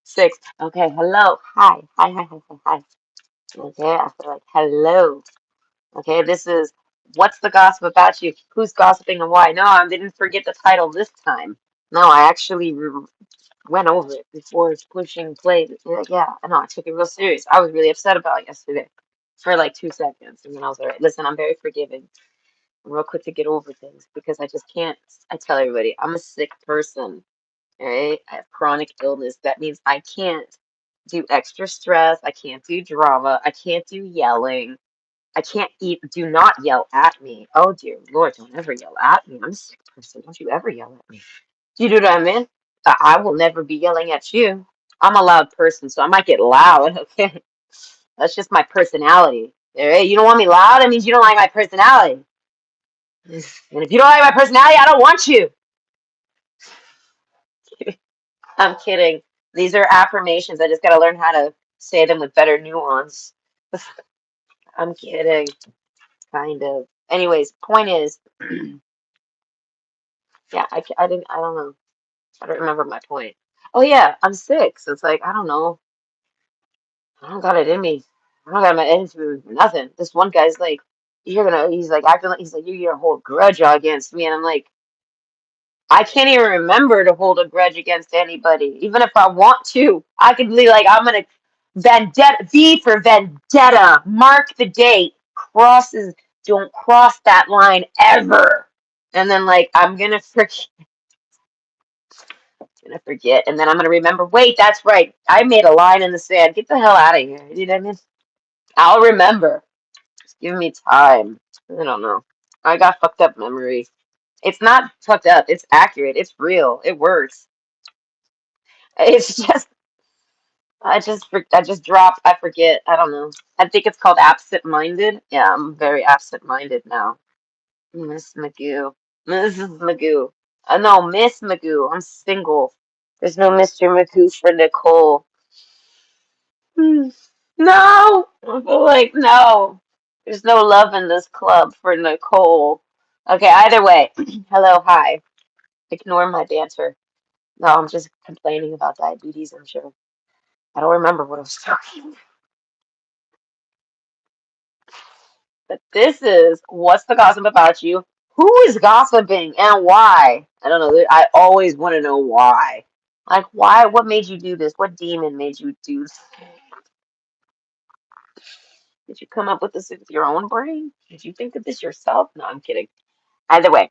6. Okay, hello. Hi. Hi, hi, hi, hi, hi. Okay, I feel like hello. Okay, this is what's the gossip about you? Who's gossiping and why? No, I didn't forget the title this time. No, I actually went over it before pushing play. Yeah, I know, I took it real serious. I was really upset about it yesterday for like 2 seconds, and then I was all right. Listen, I'm very forgiving. I'm real quick to get over things because I just can't. I tell everybody, I'm a sick person. All right, I have chronic illness. That means I can't do extra stress. I can't do drama. I can't do yelling. I can't eat. Do not yell at me. Oh dear Lord, don't ever yell at me. I'm a sick person. Don't you ever yell at me. Do you know what I mean? I will never be yelling at you. I'm a loud person, so I might get loud. Okay, that's just my personality. All right, you don't want me loud. That means you don't like my personality. And if you don't like my personality, I don't want you. I'm kidding. These are affirmations. I just got to learn how to say them with better nuance. I'm kidding, kind of. Anyways, point is, yeah, I don't know. I don't remember my point. Oh yeah, I'm sick. So it's like, I don't know. I don't got it in me. I don't got my energy for nothing. This one guy's like, he's like acting like, he's like, you're gonna hold grudge against me. And I'm like, I can't even remember to hold a grudge against anybody. Even if I want to, I could be like, I'm gonna vendetta, V for vendetta. Mark the date. Crosses, don't cross that line ever. And then like, gonna forget, and then I'm gonna remember. Wait, that's right. I made a line in the sand. Get the hell out of here. You know what I mean? I'll remember. Just give me time. I don't know. I got fucked up memory. It's not fucked up. It's accurate. It's real. It works. It's just I just dropped. I forget. I don't know. I think it's called absent-minded. Yeah, I'm very absent-minded now. Miss Magoo. Mrs. Magoo. No, Miss Magoo. I'm single. There's no Mr. Magoo for Nicole. Hmm. No! I feel like no. There's no love in this club for Nicole. Okay, either way. Hello, hi. Ignore my banter. No, I'm just complaining about diabetes, I'm sure. I don't remember what I was talking. But this is what's the gossip about you? Who is gossiping and why? I don't know. I always want to know why. Like, why? What made you do this? What demon made you do this? Did you come up with this with your own brain? Did you think of this yourself? No, I'm kidding. Either way,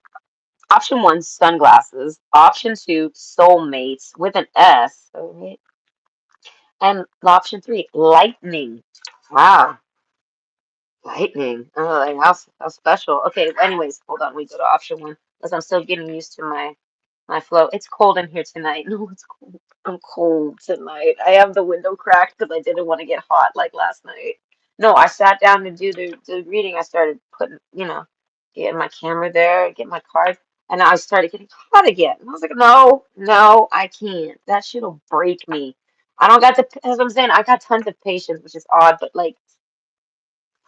option one, sunglasses. Option two, soulmates with an S. Okay. And option three, lightning. Wow, lightning. Oh, like how special. Okay, anyways, hold on. We go to option one because I'm still getting used to my flow. It's cold in here tonight. No, it's cold. I'm cold tonight. I have the window cracked because I didn't want to get hot like last night. No, I sat down to do the reading. I started putting, getting my camera there, get my card, and I started getting hot again. And I was like, no, no, I can't. That shit'll break me. I don't got the, as I'm saying, I got tons of patience, which is odd, but like,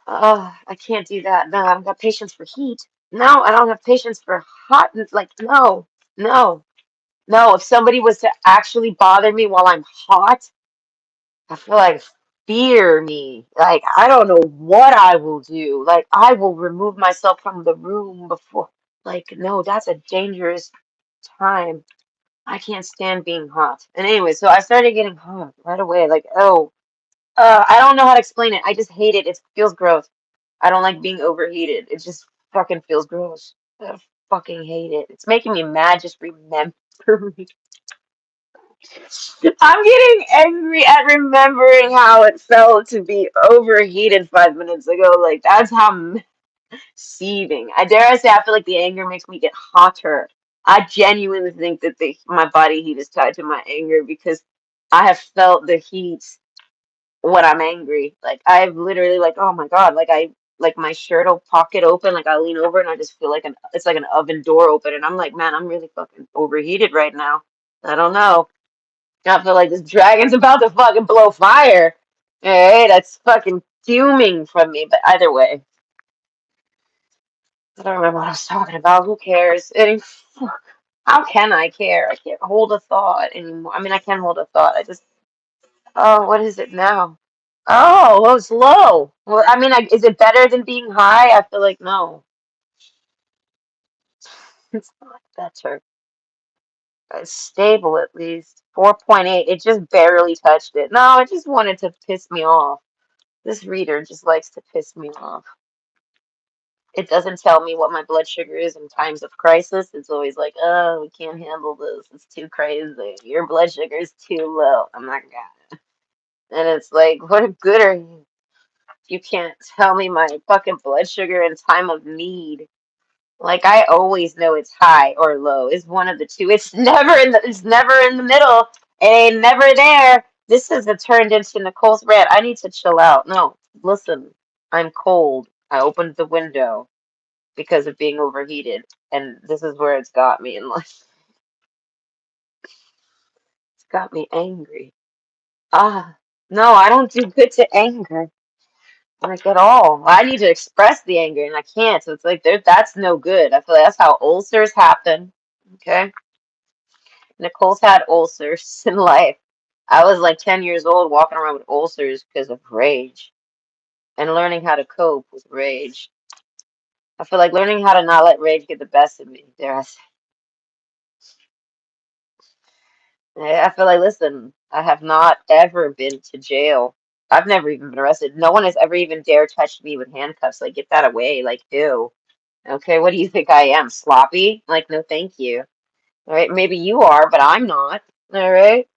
I can't do that. No, I don't got patience for heat. No, I don't have patience for hot. Like, no, no. No, if somebody was to actually bother me while I'm hot, I feel like fear me. Like I don't know what I will do. Like I will remove myself from the room before. Like no, that's a dangerous time. I can't stand being hot. And anyway, so I started getting hot right away. Like oh, I don't know how to explain it. I just hate it. It feels gross. I don't like being overheated. It just fucking feels gross. I fucking hate it. It's making me mad just remembering. I'm getting angry at remembering how it felt to be overheated 5 minutes ago. Like that's how I'm seething. I dare I say I feel like the anger makes me get hotter. I genuinely think that my body heat is tied to my anger because I have felt the heat when I'm angry. Like I've literally like oh my god, like my shirt will pocket open, like I lean over and I just feel like it's like an oven door open and I'm like, man, I'm really fucking overheated right now. I don't know. I feel like this dragon's about to fucking blow fire. Alright, that's fucking fuming from me. But either way, I don't remember what I was talking about. Who cares? How can I care? I can't hold a thought anymore. I mean, I can hold a thought. I just Oh, what is it now? Oh, it's low. Well, I mean, is it better than being high? I feel like no. It's not better. It's stable at least. 4.8. It just barely touched it. No, it just wanted to piss me off. This reader just likes to piss me off. It doesn't tell me what my blood sugar is in times of crisis. It's always like, oh, we can't handle this. It's too crazy. Your blood sugar is too low. I'm not gonna. And it's like, what good are you? You can't tell me my fucking blood sugar in time of need. Like I always know it's high or low. It's one of the two. It's never in the middle. It ain't never there. This has turned into Nicole's rant. I need to chill out. No, listen. I'm cold. I opened the window because of being overheated. And this is where it's got me in life. It's got me angry. Ah, no, I don't do good to anger. Like at all. I need to express the anger and I can't. So it's like that's no good. I feel like that's how ulcers happen. Okay. Nicole's had ulcers in life. I was like 10 years old walking around with ulcers because of rage and learning how to cope with rage. I feel like learning how to not let rage get the best of me. I feel like, listen, I have not ever been to jail. I've never even been arrested. No one has ever even dared touch me with handcuffs. Like, get that away. Like, ew. Okay, what do you think I am? Sloppy? Like, no, thank you. All right, maybe you are, but I'm not. All right.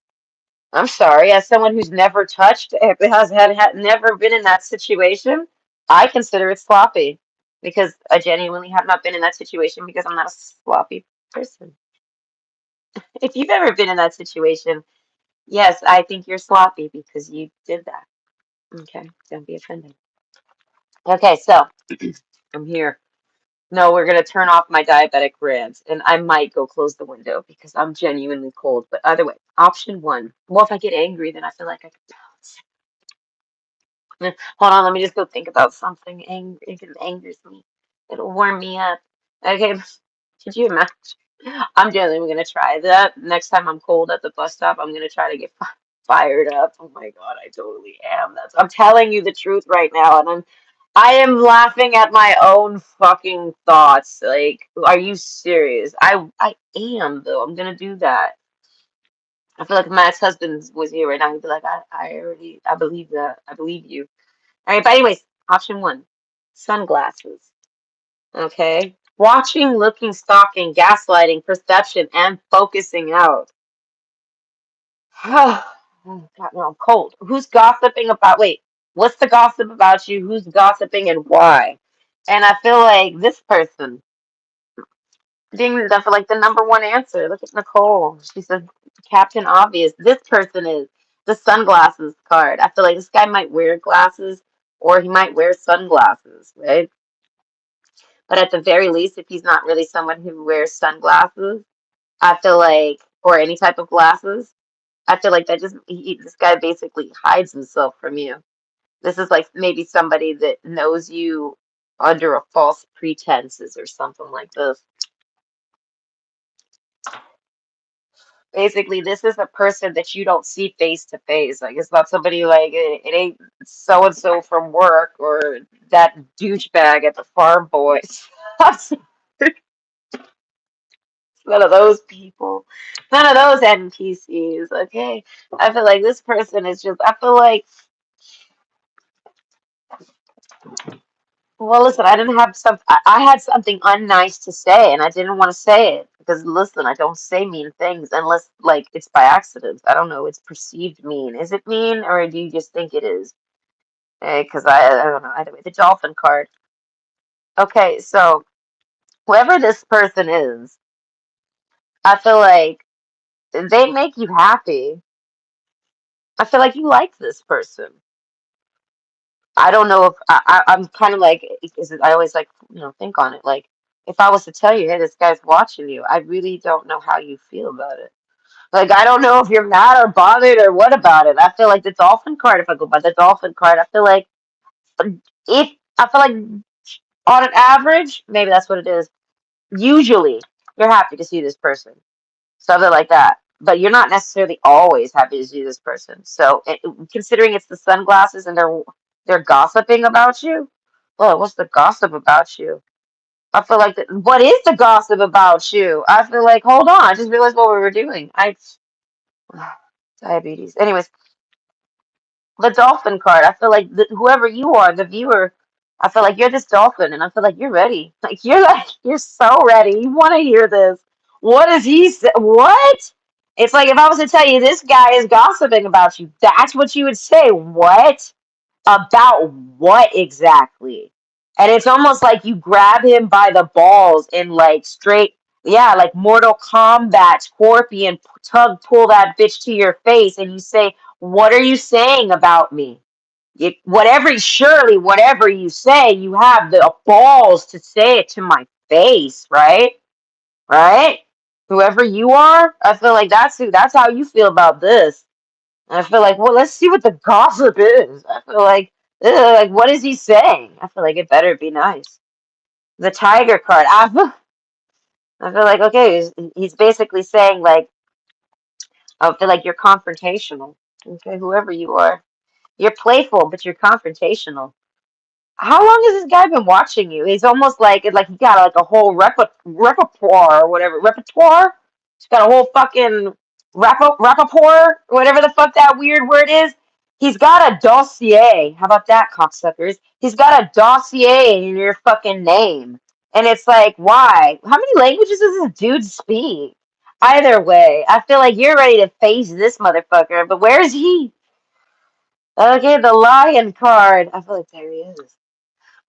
I'm sorry. As someone who's never touched, had never been in that situation, I consider it sloppy because I genuinely have not been in that situation because I'm not a sloppy person. If you've ever been in that situation, yes, I think you're sloppy because you did that. Okay, don't be offended. Okay, so I'm here. No, we're gonna turn off my diabetic rants, and I might go close the window because I'm genuinely cold. But either way, option one. Well, if I get angry, then I feel like I could bounce. Hold on, let me just go think about something angry. If it angers me, it'll warm me up. Okay, could you imagine? I'm genuinely gonna try that. Next time I'm cold at the bus stop, I'm gonna try to get fired up. Oh my God, I totally am. I'm telling you the truth right now, and I am laughing at my own fucking thoughts. Like, are you serious? I am though. I'm gonna do that. I feel like if my ex-husband was here right now, he'd be like, I believe that. I believe you. All right, but anyways, option one, sunglasses. Okay. Watching, looking, stalking, gaslighting, perception, and focusing out. Oh, God, no, I'm cold. Who's gossiping about? Wait, what's the gossip about you? Who's gossiping and why? And I feel like this person being that for like the number one answer. Look at Nicole. She said Captain Obvious. This person is the sunglasses card. I feel like this guy might wear glasses or he might wear sunglasses, right? But at the very least, if he's not really someone who wears sunglasses, I feel like, or any type of glasses, I feel like that just this guy basically hides himself from you. This is like maybe somebody that knows you under a false pretenses or something like this. Basically, this is a person that you don't see face to face. Like it's not somebody like it ain't so and so from work or that douchebag at the farm boys. None of those people. None of those NPCs, okay? I feel like this person is just, I feel like, well, listen, I didn't have I had something unnice to say and I didn't want to say it because, listen, I don't say mean things unless, like, it's by accident. I don't know, it's perceived mean. Is it mean or do you just think it is? Because I don't know. Either way, the dolphin card. Okay, so whoever this person is, I feel like they make you happy. I feel like you like this person. I don't know if I'm kind of like, is it, I always like, think on it. Like, if I was to tell you, hey, this guy's watching you, I really don't know how you feel about it. Like, I don't know if you're mad or bothered or what about it. I feel like the dolphin card, if I go by the dolphin card, I feel like if, I feel like on an average, maybe that's what it is. Usually, you're happy to see this person. Something like that. but you're not necessarily always happy to see this person. So, considering it's the sunglasses and they're gossiping about you, well, what's the gossip about you? I feel like what is the gossip about you? I feel like hold on, I just realized what we were doing. I diabetes. Anyways, the dolphin card. I feel like whoever you are, the viewer, I feel like you're this dolphin, and I feel like you're ready. Like you're so ready. You want to hear this? What does he say? What? It's like if I was to tell you this guy is gossiping about you, that's what you would say. What? About what exactly? And it's almost like you grab him by the balls and like straight, yeah, like Mortal Kombat Scorpion tug pull that bitch to your face and you say, "What are you saying about me?" Whatever, surely, whatever you say, you have the balls to say it to my face, right? Right? Whoever you are, I feel like that's how you feel about this. And I feel like, well, let's see what the gossip is. I feel like, like, what is he saying? I feel like it better be nice. The tiger card. I feel like, okay, he's basically saying, like, I feel like you're confrontational. Okay, whoever you are. You're playful, but you're confrontational. How long has this guy been watching you? He's almost like he got like a whole repertoire or whatever. Repertoire? He's got a whole fucking repertoire, whatever the fuck that weird word is. He's got a dossier. How about that, cocksuckers? He's got a dossier in your fucking name. And it's like, why? How many languages does this dude speak? Either way, I feel like you're ready to face this motherfucker, but where is he? Okay, the lion card. I feel like there he is.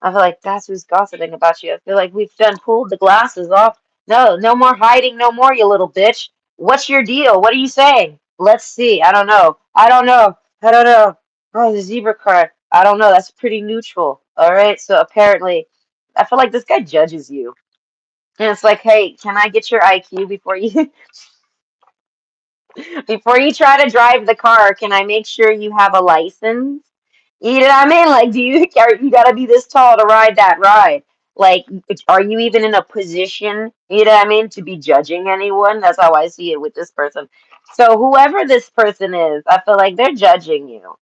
I feel like that's who's gossiping about you. I feel like we've done pulled the glasses off. No, no more hiding, no more, you little bitch. What's your deal? What are you saying? Let's see. I don't know. I don't know. I don't know. Oh, the zebra card. I don't know. That's pretty neutral. All right. So apparently, I feel like this guy judges you. And it's like, hey, can I get your IQ before you before you try to drive the car? Can I make sure you have a license? You know what I mean? Like, you gotta be this tall to ride that ride? Like, are you even in a position, you know what I mean, to be judging anyone? That's how I see it with this person. So whoever this person is, I feel like they're judging you.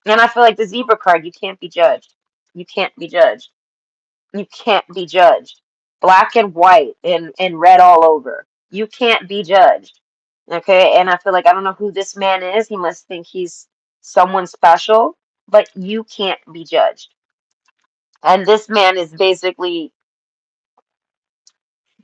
And I feel like the zebra card, you can't be judged. You can't be judged. You can't be judged. Black and white and red all over. You can't be judged. Okay, and I feel like I don't know who this man is. He must think he's someone special, but you can't be judged. And this man is basically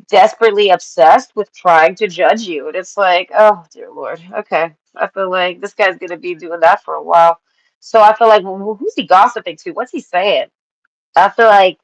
desperately obsessed with trying to judge you. And it's like, oh, dear Lord. Okay. I feel like this guy's going to be doing that for a while. So I feel like, well, who's he gossiping to? What's he saying? I feel like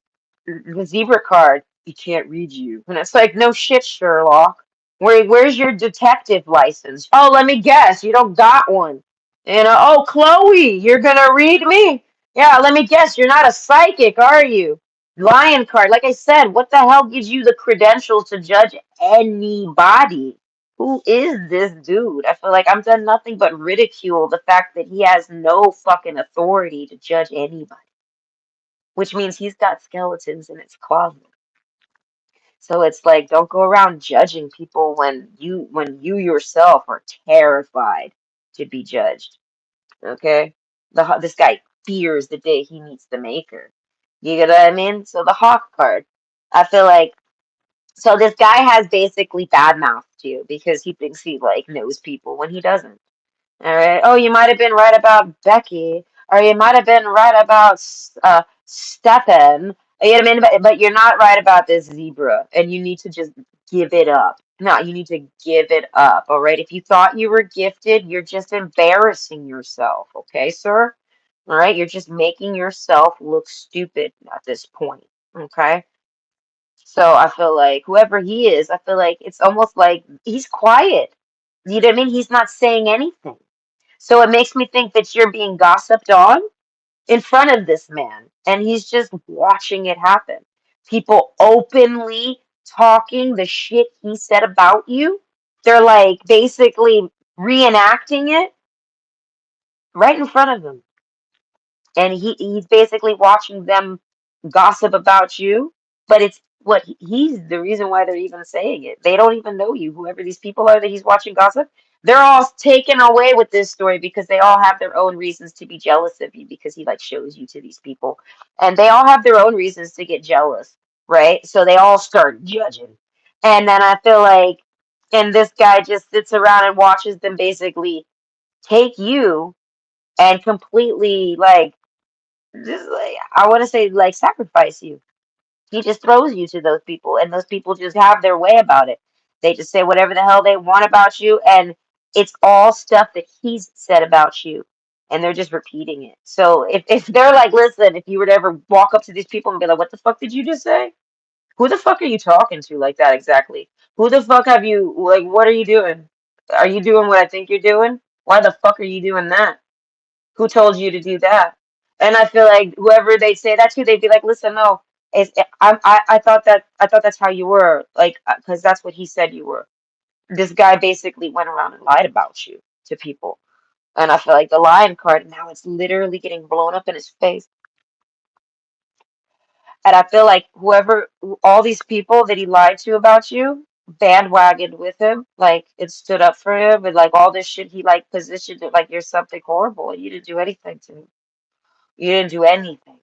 the zebra card, he can't read you. And it's like, no shit, Sherlock. Where's your detective license? Oh, let me guess, you don't got one. Oh, Chloe, you're gonna read me? Yeah, let me guess, you're not a psychic, are you? Lion card, like I said, what the hell gives you the credentials to judge anybody? Who is this dude? I feel like I've done nothing but ridicule the fact that he has no fucking authority to judge anybody, which means he's got skeletons in his closet. So it's like don't go around judging people when you yourself are terrified to be judged. Okay? This guy fears the day he meets the maker. You get what I mean? So the hawk card. I feel like so this guy has basically bad mouthed you because he thinks he like knows people when he doesn't. All right. Oh, you might have been right about Becky, or you might have been right about Stefan. You know what I mean? But you're not right about this zebra, and you need to just give it up. No, you need to give it up. All right. If you thought you were gifted, you're just embarrassing yourself. Okay, sir? All right. You're just making yourself look stupid at this point. Okay. So I feel like whoever he is, I feel like it's almost like he's quiet. You know what I mean? He's not saying anything. So it makes me think that you're being gossiped on in front of this man, and he's just watching it happen. People openly talking the shit he said about you. They're like basically reenacting it right in front of him. And he's basically watching them gossip about you, but it's he's the reason why they're even saying it. They don't even know you, whoever these people are that he's watching gossip. They're all taken away with this story because they all have their own reasons to be jealous of you because he like shows you to these people. And they all have their own reasons to get jealous, right? So they all start judging. And then I feel like and this guy just sits around and watches them basically take you and completely like just like I want to say like sacrifice you. He just throws you to those people, and those people just have their way about it. They just say whatever the hell they want about you, and it's all stuff that he's said about you, and they're just repeating it. So if they're like, listen, if you were to ever walk up to these people and be like, what the fuck did you just say? Who the fuck are you talking to like that exactly? Who the fuck have you, like, what are you doing? Are you doing what I think you're doing? Why the fuck are you doing that? Who told you to do that? And I feel like whoever they say that to, they'd be like, listen, no, I thought that's how you were, like, because that's what he said you were. This guy basically went around and lied about you to people, and I feel like the lion card now it's literally getting blown up in his face. And I feel like whoever, all these people that he lied to about you, bandwagoned with him, like it stood up for him, and like all this shit, he like positioned it like you're something horrible, and you didn't do anything to him. You didn't do anything.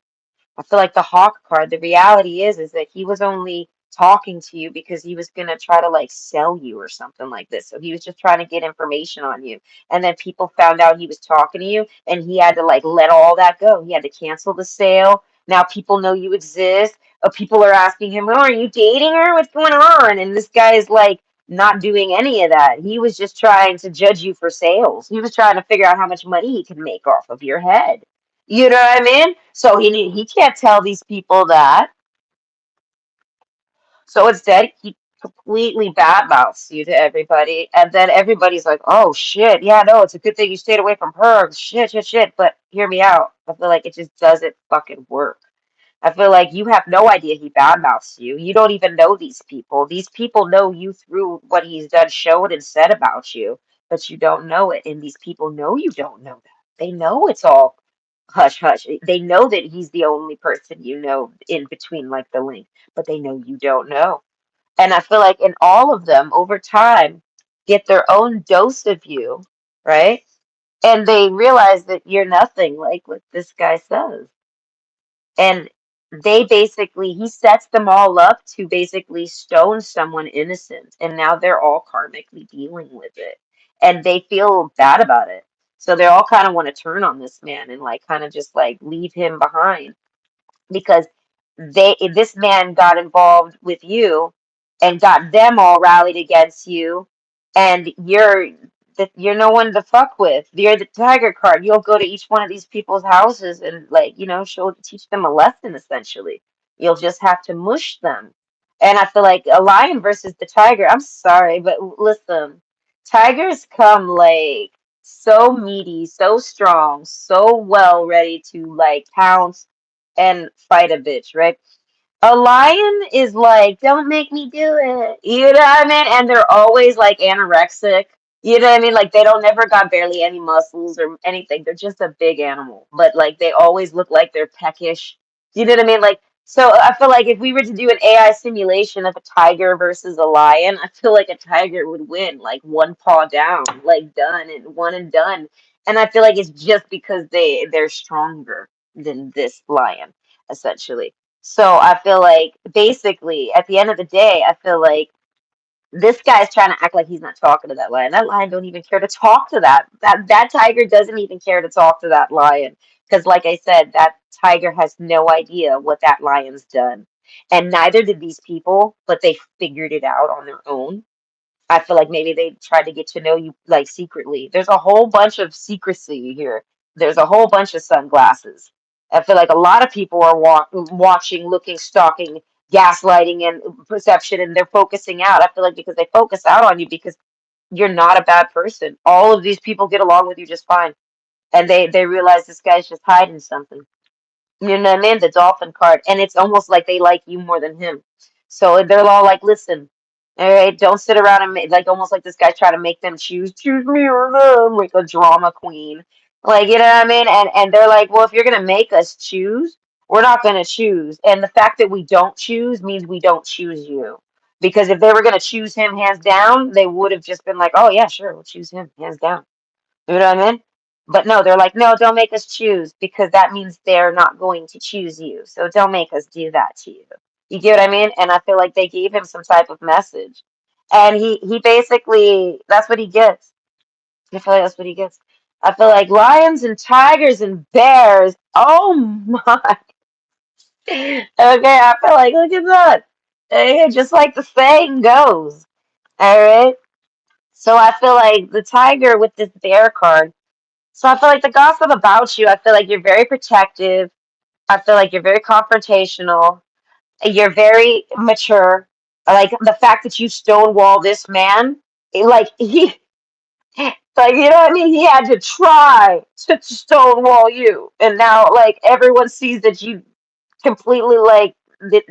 I feel like the hawk card, the reality is that he was only talking to you because he was gonna try to like sell you or something like this. So he was just trying to get information on you. And then people found out he was talking to you and he had to like let all that go. He had to cancel the sale. Now people know you exist. People are asking him, oh, are you dating her? What's going on? And this guy is like not doing any of that. He was just trying to judge you for sales. He was trying to figure out how much money he could make off of your head. You know what I mean? So he can't tell these people that. So instead, he completely badmouths you to everybody, and then everybody's like, "Oh shit, yeah, no, it's a good thing you stayed away from her." Shit, shit, shit. But hear me out. I feel like it just doesn't fucking work. I feel like you have no idea he badmouths you. You don't even know these people. These people know you through what he's done, showed, and said about you, but you don't know it. And these people know you don't know that. They know it's all hush hush. They know that he's the only person you know in between, like the link, but they know you don't know. And I feel like in all of them, over time, get their own dose of you, right? And they realize that you're nothing like what this guy says. And they basically, he sets them all up to basically stone someone innocent. And now they're all karmically dealing with it. And they feel bad about it. So they all kind of want to turn on this man and like kind of just like leave him behind because this man got involved with you and got them all rallied against you, and you're no one to fuck with. You're the tiger card. You'll go to each one of these people's houses and like show teach them a lesson essentially. You'll just have to mush them. And I feel like a lion versus the tiger. I'm sorry, but listen, tigers come like so meaty, so strong, so well ready to like pounce and fight a bitch, right? A lion is like, don't make me do it. You know what I mean? And they're always like anorexic. You know what I mean? Like they don't never got barely any muscles or anything. They're just a big animal. But like they always look like they're peckish. You know what I mean? Like so I feel like if we were to do an AI simulation of a tiger versus a lion, I feel like a tiger would win, like one paw down, like done and one and done. And I feel like it's just because they're stronger than this lion, essentially. So I feel like basically at the end of the day, I feel like this guy's trying to act like he's not talking to that lion. That lion don't even care to talk to that tiger doesn't even care to talk to that lion. Because like I said, that tiger has no idea what that lion's done. And neither did these people, but they figured it out on their own. I feel like maybe they tried to get to know you like secretly. There's a whole bunch of secrecy here. There's a whole bunch of sunglasses. I feel like a lot of people are watching, looking, stalking, gaslighting, and perception, and they're focusing out. I feel like because they focus out on you because you're not a bad person. All of these people get along with you just fine, and they realize this guy's just hiding something. You know what I mean? The dolphin card. And it's almost like they like you more than him. So they're all like, listen, all right, don't sit around and like almost like this guy's trying to make them choose me or them, like a drama queen. Like, you know what I mean? And they're like, well, if you're gonna make us choose, we're not gonna choose. And the fact that we don't choose means we don't choose you. Because if they were gonna choose him hands down, they would have just been like, "Oh yeah, sure, we'll choose him hands down." You know what I mean? But no, they're like, "No, don't make us choose because that means they're not going to choose you. So don't make us do that to you." You get what I mean? And I feel like they gave him some type of message, and he basically that's what he gets. I feel like that's what he gets. I feel like lions and tigers and bears. Oh my. Okay, I feel like look at that. Just like the saying goes. All right. So I feel like the tiger with this bear card. So I feel like the gossip about you, I feel like you're very protective. I feel like you're very confrontational. You're very mature. Like the fact that you stonewall this man, like he, like you know what I mean. He had to try to stonewall you, and now like everyone sees that you completely like did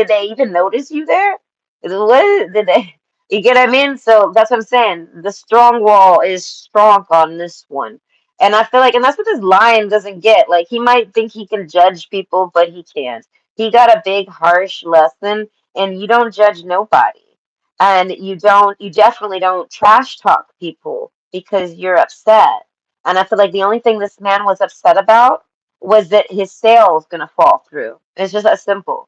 they even notice you there? What did they? You get what I mean? So that's what I'm saying. The strong wall is strong on this one. And I feel like, and that's what this lion doesn't get. Like, he might think he can judge people, but he can't. He got a big, harsh lesson, and you don't judge nobody. And you definitely don't trash talk people because you're upset. And I feel like the only thing this man was upset about was that his sale was gonna fall through. It's just that simple.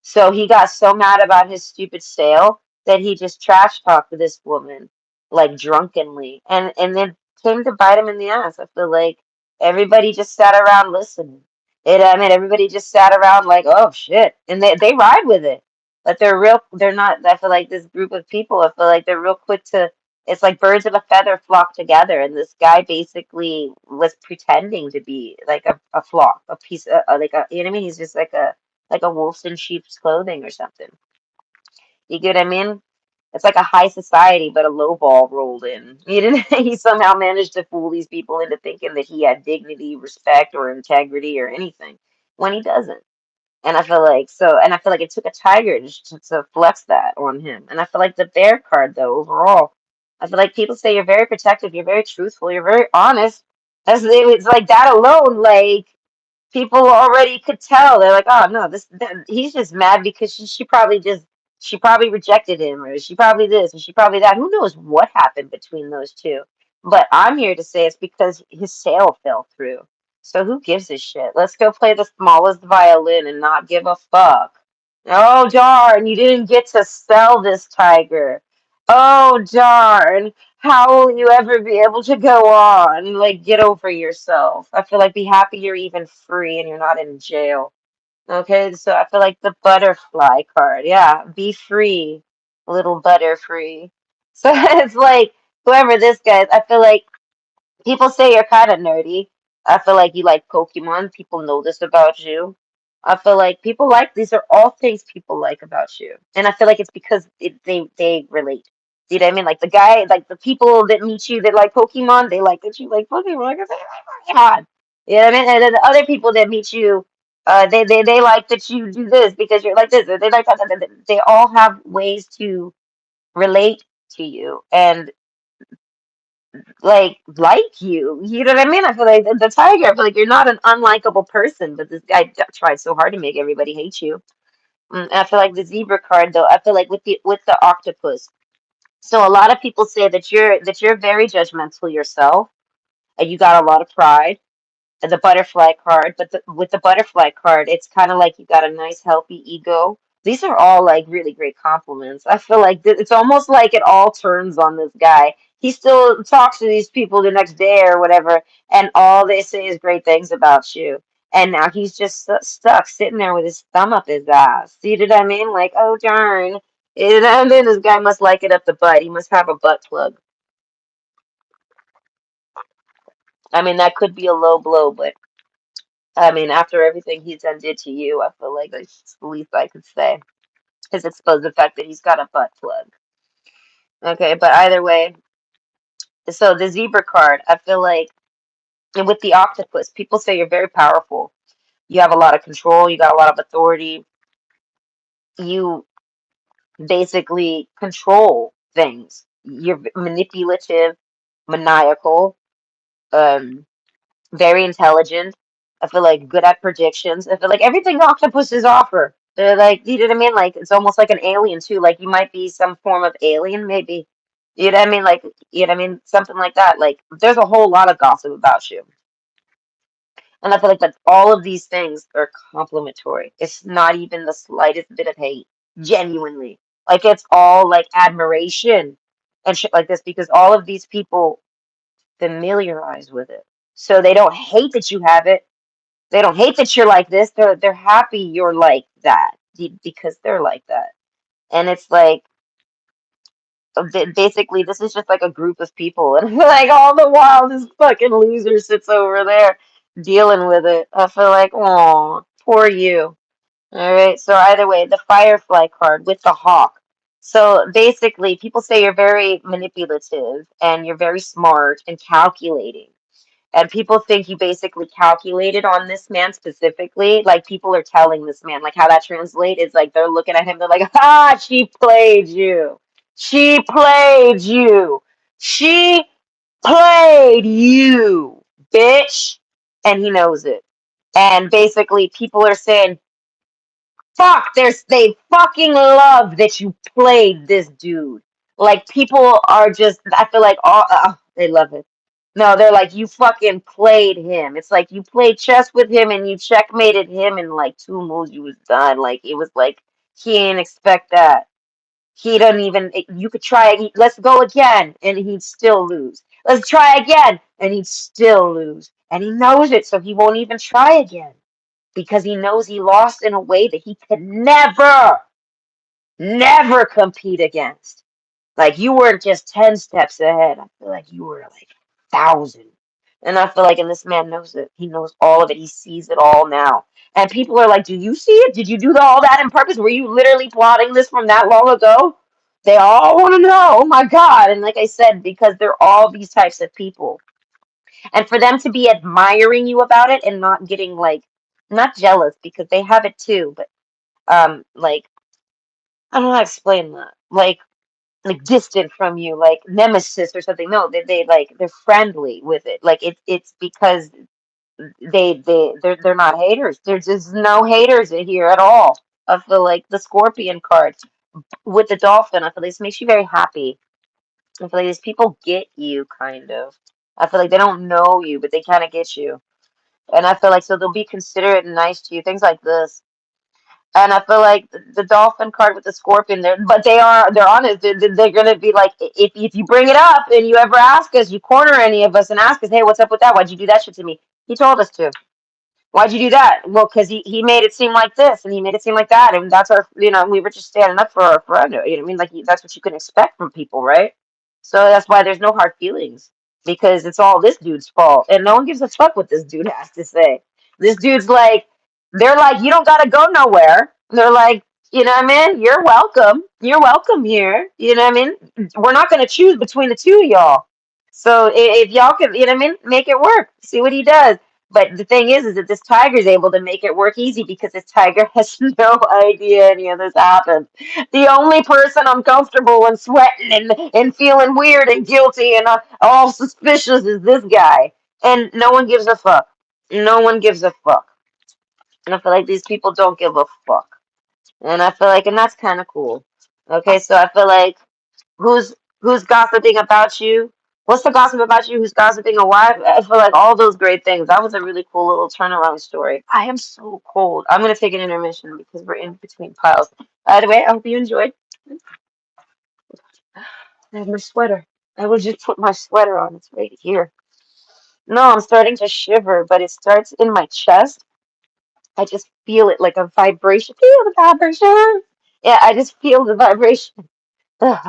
So he got so mad about his stupid sale that he just trash talked this woman like drunkenly, and then came to bite him in the ass. I feel like everybody just sat around listening. I mean, everybody just sat around like, oh shit, and they ride with it. But they're real. They're not. I feel like this group of people. I feel like they're real quick to it's like birds of a feather flock together, and this guy basically was pretending to be like a flock, a piece of like a you know what I mean? He's just like a wolf in sheep's clothing or something. You get what I mean? It's like a high society, but a low ball rolled in. He didn't. He somehow managed to fool these people into thinking that he had dignity, respect, or integrity, or anything, when he doesn't. And I feel like so, and I feel like it took a tiger to flex that on him. And I feel like the bear card, though, overall, I feel like people say you're very protective, you're very truthful, you're very honest. It's like that alone, like people already could tell. They're like, oh no, he's just mad because she probably rejected him, or she probably this, or she probably that. Who knows what happened between those two? But I'm here to say it's because his sale fell through. So who gives a shit? Let's go play the smallest violin and not give a fuck. Oh darn, you didn't get to sell this tiger. Oh darn. How will you ever be able to go on? Like, get over yourself. I feel like be happy you're even free and you're not in jail. Okay, so I feel like the butterfly card. Yeah, be free, little butterfree. So it's like whoever this guy is, I feel like people say you're kind of nerdy. I feel like you like Pokemon. People know this about you. I feel like people like these are all things people like about you, and I feel like it's because they relate. You know what I mean? Like the guy, like the people that meet you that like Pokemon, they like that you like Pokemon because they like Pokemon. You know what I mean? And then the other people that meet you, they like that you do this because you're like this. Or they like that. They all have ways to relate to you, and like you. You know what I mean? I feel like the tiger. I feel like you're not an unlikable person, but this guy tried so hard to make everybody hate you. And I feel like the zebra card, though. I feel like with the octopus. So a lot of people say that you're very judgmental yourself, and you got a lot of pride the butterfly card, but with the butterfly card, it's kind of like you got a nice, healthy ego. These are all like really great compliments. I feel like it's almost like it all turns on this guy. He still talks to these people the next day or whatever, and all they say is great things about you. And now he's just stuck sitting there with his thumb up his ass. See what I mean? Like, oh darn. And then this guy must like it up the butt. He must have a butt plug. I mean, that could be a low blow, but I mean, after everything he's done did to you, I feel like that's the least I could say is expose the fact that he's got a butt plug. Okay, but either way, so the zebra card, I feel like and with the octopus, people say you're very powerful. You have a lot of control, you got a lot of authority. You basically control things. You're manipulative, maniacal, um, very intelligent. I feel like good at predictions. I feel like everything octopuses offer. They're like, you know what I mean? Like it's almost like an alien too. Like you might be some form of alien, maybe. You know what I mean? Like you know what I mean? Something like that. Like there's a whole lot of gossip about you. And I feel like that all of these things are complimentary. It's not even the slightest bit of hate. Genuinely. Like it's all like admiration and shit like this because all of these people familiarize with it. So they don't hate that you have it. They don't hate that you're like this. They're happy you're like that because they're like that. And it's like basically this is just like a group of people and like all the while this fucking loser sits over there dealing with it. I feel like, oh, poor you. All right. So either way, the Firefly card with the hawk. So basically, people say you're very manipulative and you're very smart and calculating. And people think you basically calculated on this man specifically. Like people are telling this man, like how that translates is like they're looking at him, they're like, ah, she played you. She played you. She played you, bitch. And he knows it. And basically people are saying, fuck, they fucking love that you played this dude. Like people are just, I feel like all they love it. No, they're like you fucking played him. It's like you played chess with him and you checkmated him in like two moves. You was done. Like it was like he didn't expect that. He doesn't even. You could try it. Let's go again, and he'd still lose. Let's try again, and he'd still lose. And he knows it, so he won't even try again because he knows he lost in a way that he could never, never compete against. Like you weren't just 10 steps ahead. I feel like you were like 1,000. And I feel like, and this man knows it. He knows all of it. He sees it all now. And people are like, do you see it? Did you do all that on purpose? Were you literally plotting this from that long ago? They all want to know. Oh my God. And like I said, because they're all these types of people. And for them to be admiring you about it and not getting like, not jealous because they have it too, but like, I don't know how to explain that. Like distant from you, like nemesis or something. No, they like they're friendly with it. Like it's because they're not haters. There's just no haters in here at all. I feel like the scorpion card with the dolphin, I feel like this makes you very happy. I feel like these people get you kind of. I feel like they don't know you, but they kind of get you. And I feel like so they'll be considerate and nice to you. Things like this. And I feel like the dolphin card with the scorpion, but they're honest. They're gonna be like, if you bring it up and you ever ask us, you corner any of us and ask us, hey, what's up with that? Why'd you do that shit to me? He told us to. Why'd you do that? Well, because he made it seem like this and he made it seem like that, and that's our, we were just standing up for our friend. You know what I mean? Like that's what you can expect from people, right? So that's why there's no hard feelings because it's all this dude's fault, and no one gives a fuck what this dude has to say. This dude's like, they're like, you don't gotta go nowhere. They're like, you know what I mean? You're welcome. You're welcome here. You know what I mean? We're not gonna choose between the two of y'all. So if y'all can, you know what I mean, make it work. See what he does. But the thing is that this tiger is able to make it work easy because this tiger has no idea any of this happened. The only person I'm comfortable and sweating and feeling weird and guilty and all suspicious is this guy. And no one gives a fuck. No one gives a fuck. And I feel like these people don't give a fuck. And I feel like, and that's kind of cool. Okay, so I feel like who's gossiping about you? What's the gossip about you? Who's gossiping or why? I feel like all those great things. That was a really cool little turnaround story. I am so cold. I'm gonna take an intermission because we're in between piles. By the way, I hope you enjoyed. I have my sweater. I will just put my sweater on. It's right here. No, I'm starting to shiver, but it starts in my chest. I just feel it like a vibration. Feel the vibration. Yeah, I just feel the vibration. Oh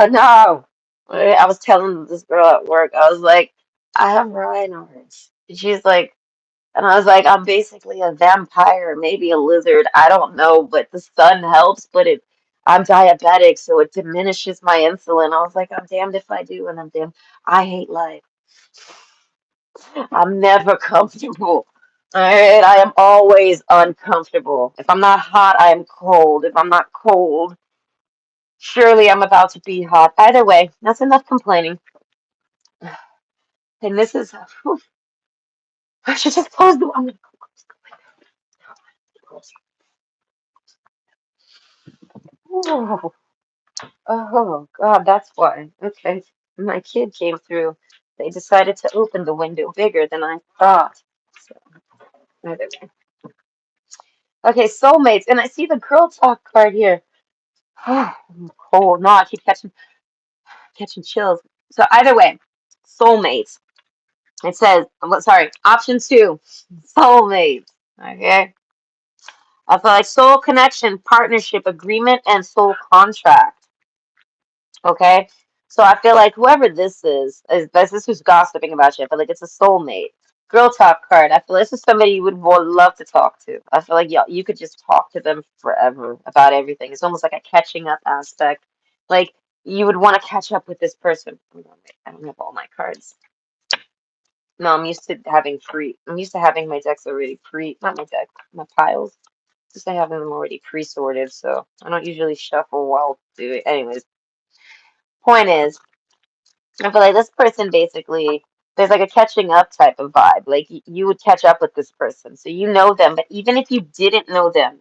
no. I was telling this girl at work, I was like, I have rhinos. And she's like, and I was like, I'm basically a vampire, maybe a lizard. I don't know, but the sun helps, but I'm diabetic, so it diminishes my insulin. I was like, I'm damned if I do, and I'm damned. I hate life. I'm never comfortable. All right, I am always uncomfortable. If I'm not hot, I am cold. If I'm not cold, surely I'm about to be hot. Either way, that's enough complaining. And this is, whew, I should just close the. I'm gonna close the window. Oh, oh God, that's why. Okay. My kid came through. They decided to open the window bigger than I thought. So, either way. Okay, soulmates. And I see the girl talk card here. I'm cold. No, I keep catching chills. So either way, soulmates. It says, well, sorry, option two, soulmates. Okay. I feel like soul connection, partnership, agreement, and soul contract. Okay. So I feel like whoever this is who's gossiping about you. I feel like it's a soulmate. Girl talk card. I feel like this is somebody you would love to talk to. I feel like you could just talk to them forever about everything. It's almost like a catching up aspect. Like you would want to catch up with this person. Hold on, wait, I don't have all my cards. No, I'm used to having my decks already not my deck, my piles. Just I have them already pre-sorted, so I don't usually shuffle while doing. Anyways, point is, I feel like this person basically, there's like a catching up type of vibe. Like you would catch up with this person, so you know them, but even if you didn't know them,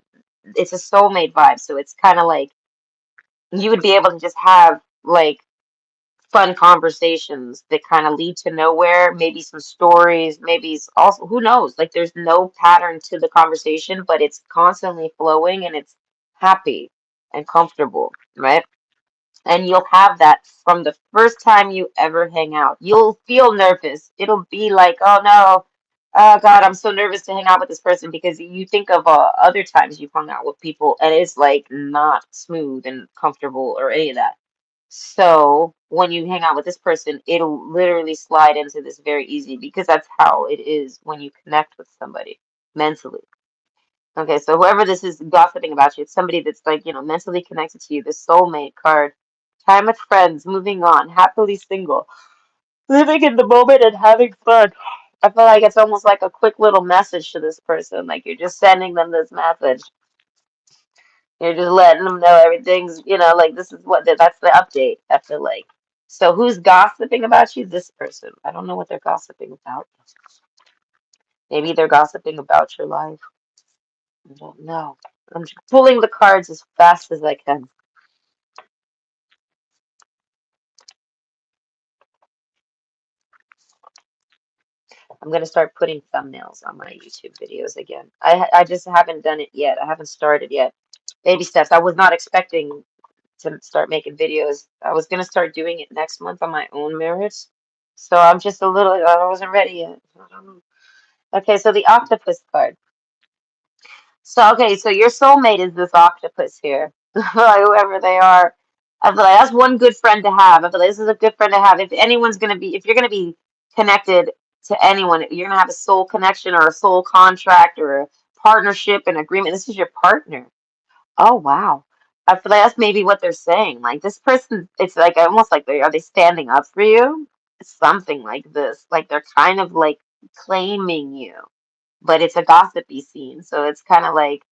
it's a soulmate vibe. So it's kind of like you would be able to just have like fun conversations that kind of lead to nowhere, maybe some stories, maybe also, who knows? Like there's no pattern to the conversation, but it's constantly flowing and it's happy and comfortable, right? And you'll have that from the first time you ever hang out. You'll feel nervous. It'll be like, oh no, oh God, I'm so nervous to hang out with this person because you think of other times you've hung out with people and it's like not smooth and comfortable or any of that. So when you hang out with this person, it'll literally slide into this very easy because that's how it is when you connect with somebody mentally. Okay, so whoever this is gossiping about you, it's somebody that's like, mentally connected to you, the soulmate card. Time with friends, moving on, happily single, living in the moment and having fun. I feel like it's almost like a quick little message to this person. Like you're just sending them this message. You're just letting them know everything's, like this is that's the update, I feel like. So who's gossiping about you? This person. I don't know what they're gossiping about. Maybe they're gossiping about your life. I don't know. I'm just pulling the cards as fast as I can. I'm gonna start putting thumbnails on my YouTube videos again. I just haven't done it yet. I haven't started yet. Baby steps. I was not expecting to start making videos. I was gonna start doing it next month on my own merits. So I'm just a little. I wasn't ready yet. I don't know. Okay, so the octopus card. So okay, so your soulmate is this octopus here, whoever they are. I feel like that's one good friend to have. I feel like this is a good friend to have. If you're gonna be connected to anyone, you're gonna have a soul connection or a soul contract or a partnership and agreement. This is your partner. Oh wow. I feel like that's maybe what they're saying. Like this person, it's like almost like are they standing up for you? Something like this. Like they're kind of like claiming you, but it's a gossipy scene. So it's kind of like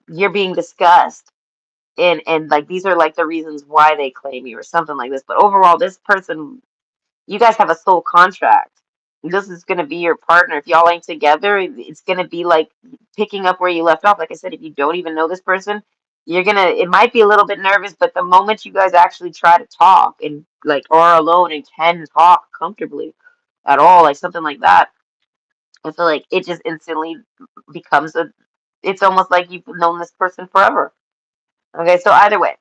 you're being discussed and like these are like the reasons why they claim you or something like this. But overall, this person, you guys have a soul contract. This is going to be your partner. If y'all ain't together, it's going to be like picking up where you left off. Like I said, if you don't even know this person, it might be a little bit nervous, but the moment you guys actually try to talk and like are alone and can talk comfortably at all, like something like that, I feel like it just instantly becomes it's almost like you've known this person forever. Okay, so either way,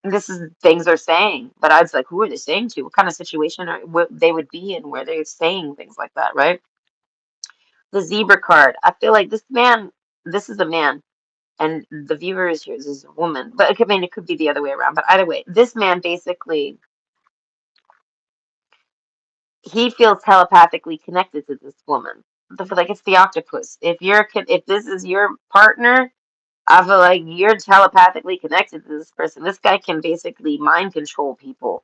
this is things they're saying, but I was like, who are they saying to? What kind of situation what they would be in where they're saying things like that, right? The zebra card. I feel like this is a man, and the viewer is here is a woman. But it could be the other way around. But either way, this man basically he feels telepathically connected to this woman. I feel like it's the octopus. If this is your partner, I feel like you're telepathically connected to this person. This guy can basically mind control people.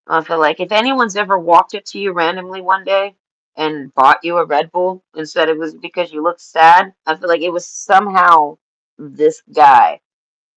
I feel like if anyone's ever walked up to you randomly one day and bought you a Red Bull and said it was because you looked sad, I feel like it was somehow this guy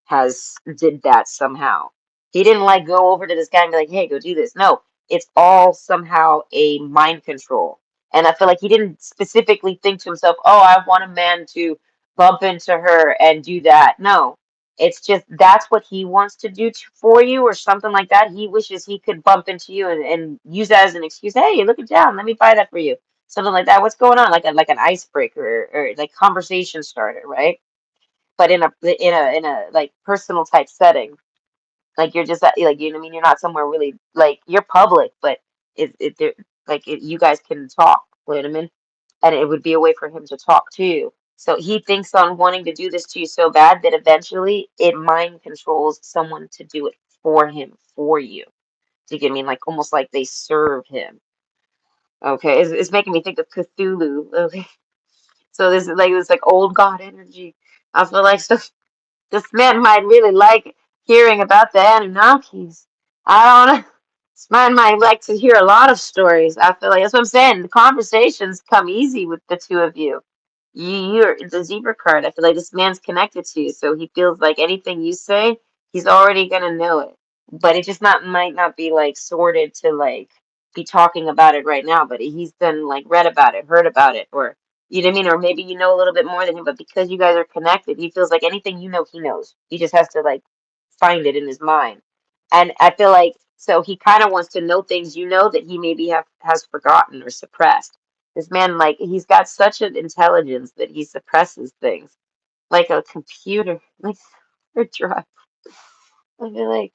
has did that somehow. He didn't like go over to this guy and be like, "Hey, go do this." No, it's all somehow a mind control. And I feel like he didn't specifically think to himself, "Oh, I want a man to bump into her and do that." No. It's just that's what he wants to do for you or something like that. He wishes he could bump into you and use that as an excuse. Hey, look at down. Let me buy that for you. Something like that. What's going on? Like an icebreaker or like conversation starter, right? But in a like personal type setting. Like you're just like you know what I mean. You're not somewhere really like you're public, but you guys can talk. You know what I mean? And it would be a way for him to talk to you. So he thinks on wanting to do this to you so bad that eventually it mind controls someone to do it for him, for you. Do you get me? Like almost like they serve him. Okay, it's making me think of Cthulhu. Okay, so this like old god energy. I feel like so this man might really like hearing about the Anunnakis. I don't know. This man might like to hear a lot of stories. I feel like that's what I'm saying. The conversations come easy with the two of you. You're the zebra card. I feel like this man's connected to you, so he feels like anything you say, he's already gonna know it. But it just not might not be like sorted to like be talking about it right now. But he's done like read about it, heard about it, or you know what I mean? Or maybe you know a little bit more than him, but because you guys are connected, he feels like anything you know, he knows. He just has to like find it in his mind. And I feel like so he kind of wants to know things you know that he maybe has forgotten or suppressed. This man, like, he's got such an intelligence that he suppresses things like a computer, like a drive. I feel like,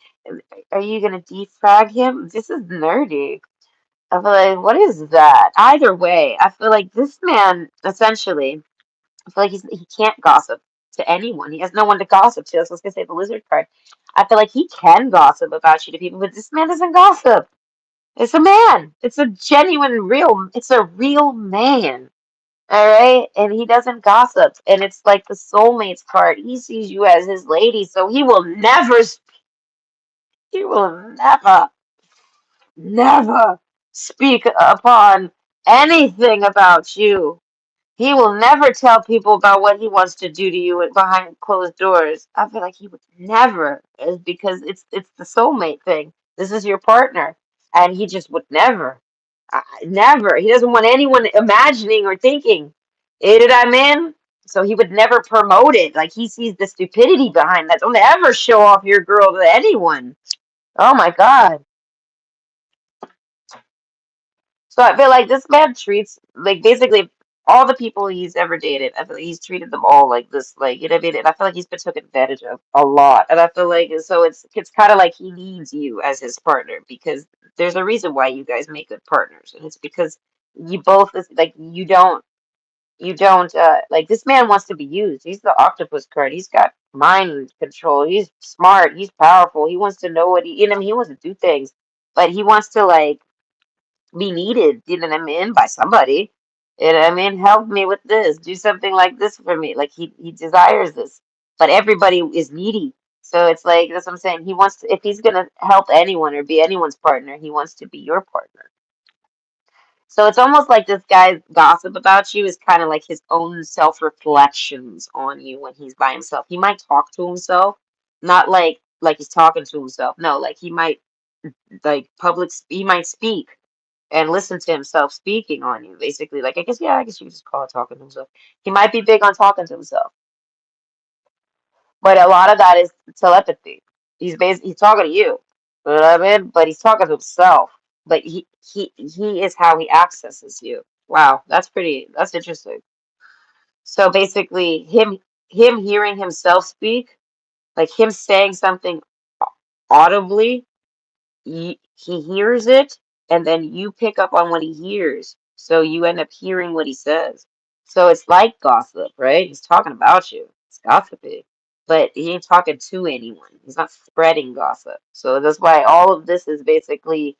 are you gonna defrag him? This is nerdy. I feel like, what is that? Either way, I feel like this man essentially. I feel like he can't gossip to anyone. He has no one to gossip to. That's what I was gonna say the lizard card. I feel like he can gossip about you to people, but this man doesn't gossip. It's a man. It's a genuine, real. It's a real man. All right, and he doesn't gossip, and it's like the soulmates card. He sees you as his lady, so he will never. He will never, never speak upon anything about you. He will never tell people about what he wants to do to you behind closed doors. I feel like he would never, is because it's the soulmate thing. This is your partner, and he just would never, never. He doesn't want anyone imagining or thinking. Did I mean? So he would never promote it. Like he sees the stupidity behind that. Don't ever show off your girl to anyone. Oh my God. So I feel like this man treats like basically all the people he's ever dated. I feel like he's treated them all like this, like you know what I mean. And I feel like he's been taken advantage of a lot. And I feel like so it's kind of like he needs you as his partner because there's a reason why you guys make good partners, and it's because you both like you don't like this man wants to be used. He's the octopus card. He's got mind control. He's smart. He's powerful. He wants to know what he you know what I mean, he wants to do things, but he wants to like be needed, you know what I mean, by somebody. You know what I mean? Help me with this. Do something like this for me. Like he desires this. But everybody is needy. So it's like that's what I'm saying. He wants to if he's gonna help anyone or be anyone's partner, he wants to be your partner. So it's almost like this guy's gossip about you is kind of like his own self-reflections on you when he's by himself. He might talk to himself, not like he's talking to himself. No, like he might like he might speak and listen to himself speaking on you, basically. Like, I guess you could just call it talking to himself. He might be big on talking to himself, but a lot of that is telepathy. He's talking to you, you know what I mean? But he's talking to himself. But he is how he accesses you. Wow, that's interesting. So basically, him hearing himself speak, like him saying something audibly, he hears it and then you pick up on what he hears so you end up hearing what he says, so it's like gossip, right? He's talking about you, it's gossipy, but he ain't talking to anyone, he's not spreading gossip. So that's why all of this is basically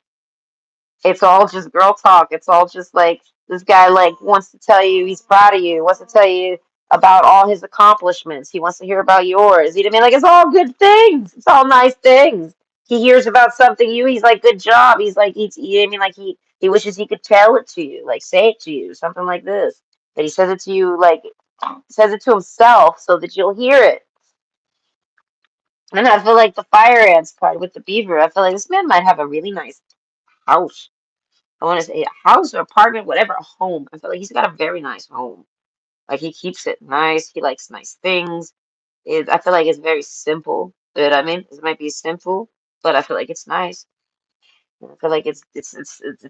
it's all just girl talk. It's all just like this guy like wants to tell you he's proud of you, wants to tell you about all his accomplishments. He wants to hear about yours. You know what I mean? Like it's all good things. It's all nice things. He hears about something he's like, good job. He's like you know what I mean? Like he wishes he could tell it to you, like say it to you, something like this. But he says it to you like says it to himself so that you'll hear it. And I feel like the fire ants card with the beaver, I feel like this man might have a really nice house. I want to say a house or apartment, whatever, a home. I feel like he's got a very nice home. Like he keeps it nice. He likes nice things. I feel like it's very simple. You know what I mean? It might be simple, but I feel like it's nice. I feel like it's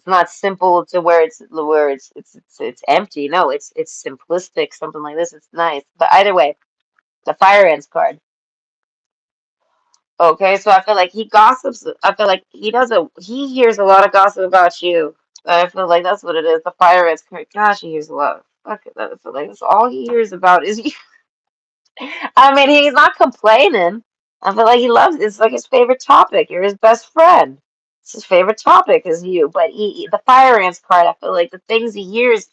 not simple to where it's empty. No, it's simplistic, something like this. It's nice. But either way, the fire ants card. Okay, so I feel like he gossips. I feel like he hears a lot of gossip about you. I feel like that's what it is. The fire ants card. Gosh, he hears a lot. Fuck it. I feel like that's all he hears about is I mean, he's not complaining. I feel like he loves it's like his favorite topic. You're his best friend. It's his favorite topic is you. But the fire ants card, I feel like the things he hears,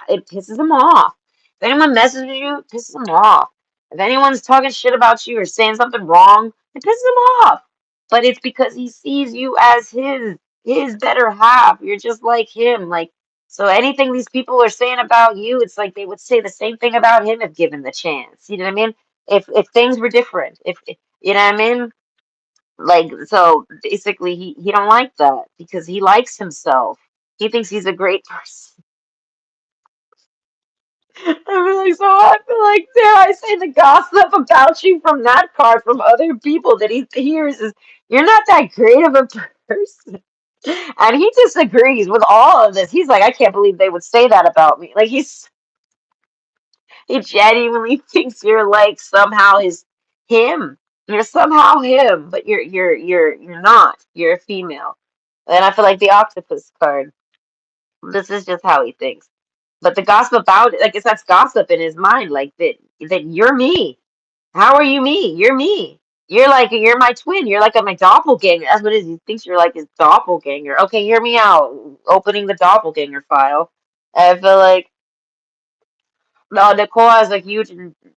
it pisses him off. If anyone messes with you, it pisses him off. If anyone's talking shit about you or saying something wrong, it pisses him off. But it's because he sees you as his better half. You're just like him. Like so anything these people are saying about you, it's like they would say the same thing about him if given the chance. You know what I mean? If things were different, if you know what I mean, like so basically he don't like that because he likes himself. He thinks he's a great person. I feel like so I feel like dare I say the gossip about you from that card from other people that he hears is you're not that great of a person. And he disagrees with all of this. He's like, I can't believe they would say that about me. Like he genuinely thinks you're like somehow him. You're somehow him, but you're not. You're a female. And I feel like the octopus card. This is just how he thinks. But the gossip about it, I guess that's gossip in his mind, like that you're me. How are you me? You're me. You're my twin. You're like my doppelganger. That's what it is. He thinks you're like his doppelganger. Okay, hear me out. Opening the doppelganger file. I feel like no, Nicole has a huge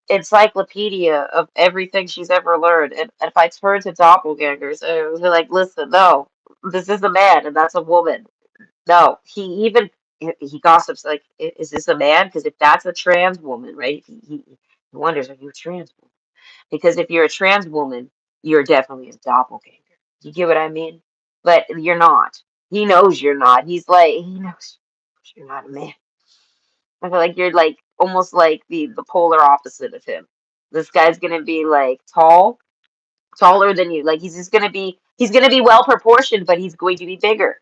encyclopedia of everything she's ever learned. And if I turn to doppelgangers, I was like, listen, no, this is a man and that's a woman. No, he gossips like, is this a man? Because if that's a trans woman, right? He wonders, are you a trans woman? Because if you're a trans woman, you're definitely a doppelganger. You get what I mean? But you're not. He knows you're not. He knows you're not a man. I feel like you're like almost like the polar opposite of him. This guy's gonna be like taller than you. Like he's gonna be well proportioned, but he's going to be bigger.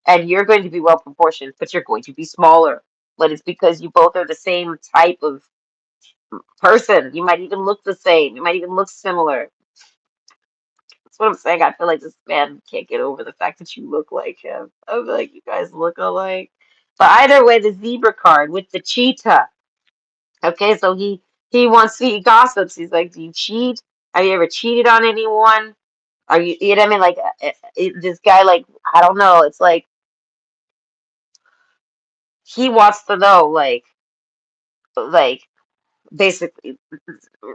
And you're going to be well proportioned, but you're going to be smaller. But it's because you both are the same type of person. You might even look the same. You might even look similar. That's what I'm saying. I feel like this man can't get over the fact that you look like him. I feel like you guys look alike. But either way, the zebra card with the cheetah. Okay, so he gossips. He's like, "Do you cheat? Have you ever cheated on anyone? Are you know what I mean? Like this guy, like I don't know. It's like he wants to know, like basically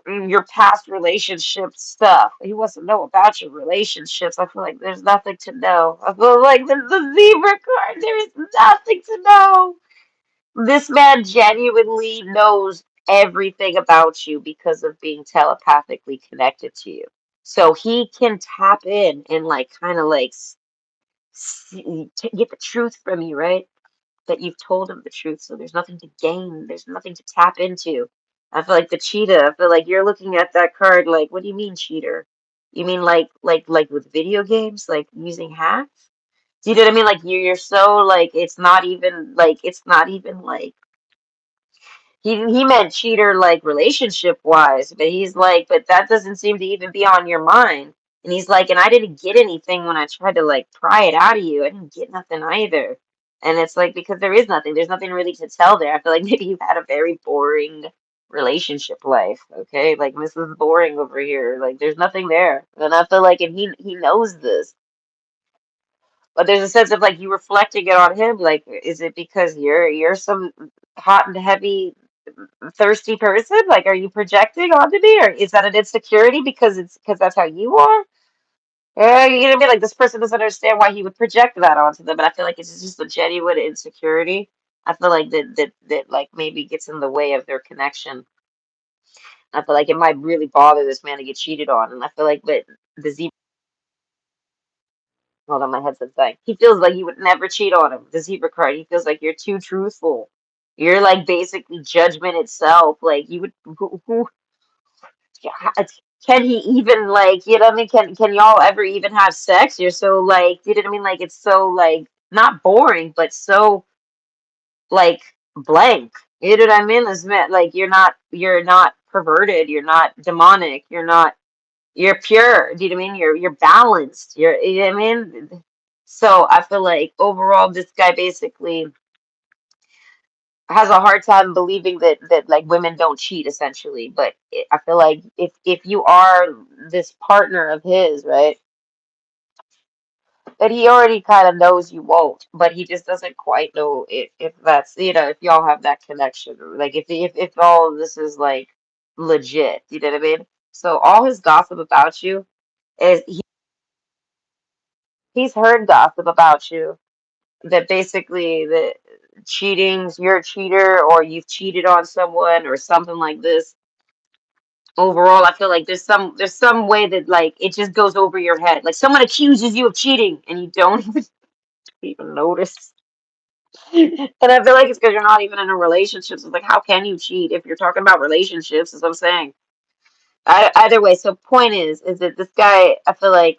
your past relationship stuff. He wants to know about your relationships. I feel like there's nothing to know. I feel like the zebra card. There is nothing to know. This man genuinely knows everything about you because of being telepathically connected to you. So he can tap in and like kind of like get the truth from you, right? That you've told him the truth. So there's nothing to gain. There's nothing to tap into. I feel like the cheetah. I feel like you're looking at that card like, what do you mean cheater? You mean like with video games, like using hacks? Do you know what I mean? Like you're so like it's not even like he meant cheater like relationship wise, but he's like, but that doesn't seem to even be on your mind. And he's like, and I didn't get anything when I tried to like pry it out of you. I didn't get nothing either. And it's like because there is nothing. There's nothing really to tell there. I feel like maybe you've had a very boring relationship life. Okay, like Mrs. Boring over here. Like there's nothing there. And I feel like, and he knows this. But there's a sense of like you reflecting it on him. Like, is it because you're some hot and heavy thirsty person? Like, are you projecting onto me, or is that an insecurity because that's how you are? You know what I mean? Like, this person doesn't understand why he would project that onto them, but I feel like it's just a genuine insecurity. I feel like that like maybe gets in the way of their connection. I feel like it might really bother this man to get cheated on, and I feel like, but the zebra. Hold on, my headset's dying. He feels like you would never cheat on him. The zebra card. He feels like you're too truthful. You're like basically judgment itself. Like you would. can he even like, you know what I mean? Can y'all ever even have sex? You're so like, you know what I mean? Like it's so like not boring, but so like blank. You know what I mean? This man, like you're not perverted, you're not demonic, you're pure. Do you know what I mean? You're balanced. You know what I mean? So I feel like overall this guy basically has a hard time believing that like women don't cheat essentially. But I feel like if you are this partner of his, right? That he already kind of knows you won't, but he just doesn't quite know if that's, if y'all have that connection, like if all of this is like legit, you know what I mean? So all his gossip about you is he's heard gossip about you that basically the cheating's you're a cheater or you've cheated on someone or something like this. Overall, I feel like there's some way that like it just goes over your head. Like someone accuses you of cheating and you don't even notice. And I feel like it's because you're not even in a relationship. So it's like, how can you cheat if you're talking about relationships? Is what I'm saying. Either way, so point is that this guy, I feel like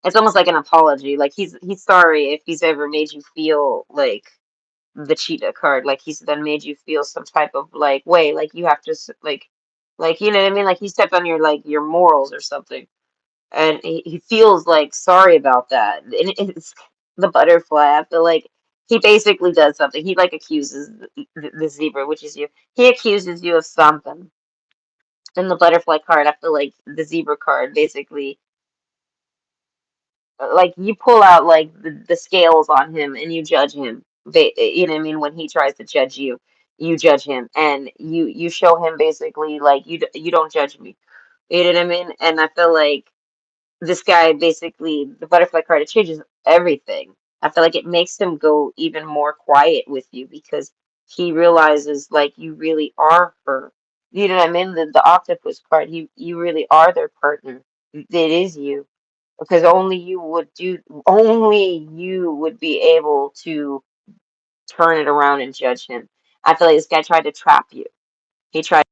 it's almost like an apology. Like he's sorry if he's ever made you feel like the cheetah card. Like he's then made you feel some type of like way, like you have to like you know what I mean? Like he stepped on your morals or something, and he feels like sorry about that. And it's the butterfly. I feel like he basically does something. He like accuses the zebra, which is you. He accuses you of something. And the butterfly card, I feel like the zebra card basically like you pull out like the scales on him and you judge him. You know what I mean? When he tries to judge you, you judge him, and you show him basically like you don't judge me. You know what I mean? And I feel like this guy basically the butterfly card, it changes everything. I feel like it makes him go even more quiet with you because he realizes like you really are her. You know what I mean? The octopus card, you really are their partner. It is you because only you would be able to turn it around and judge him. I feel like this guy tried to trap you. He tried.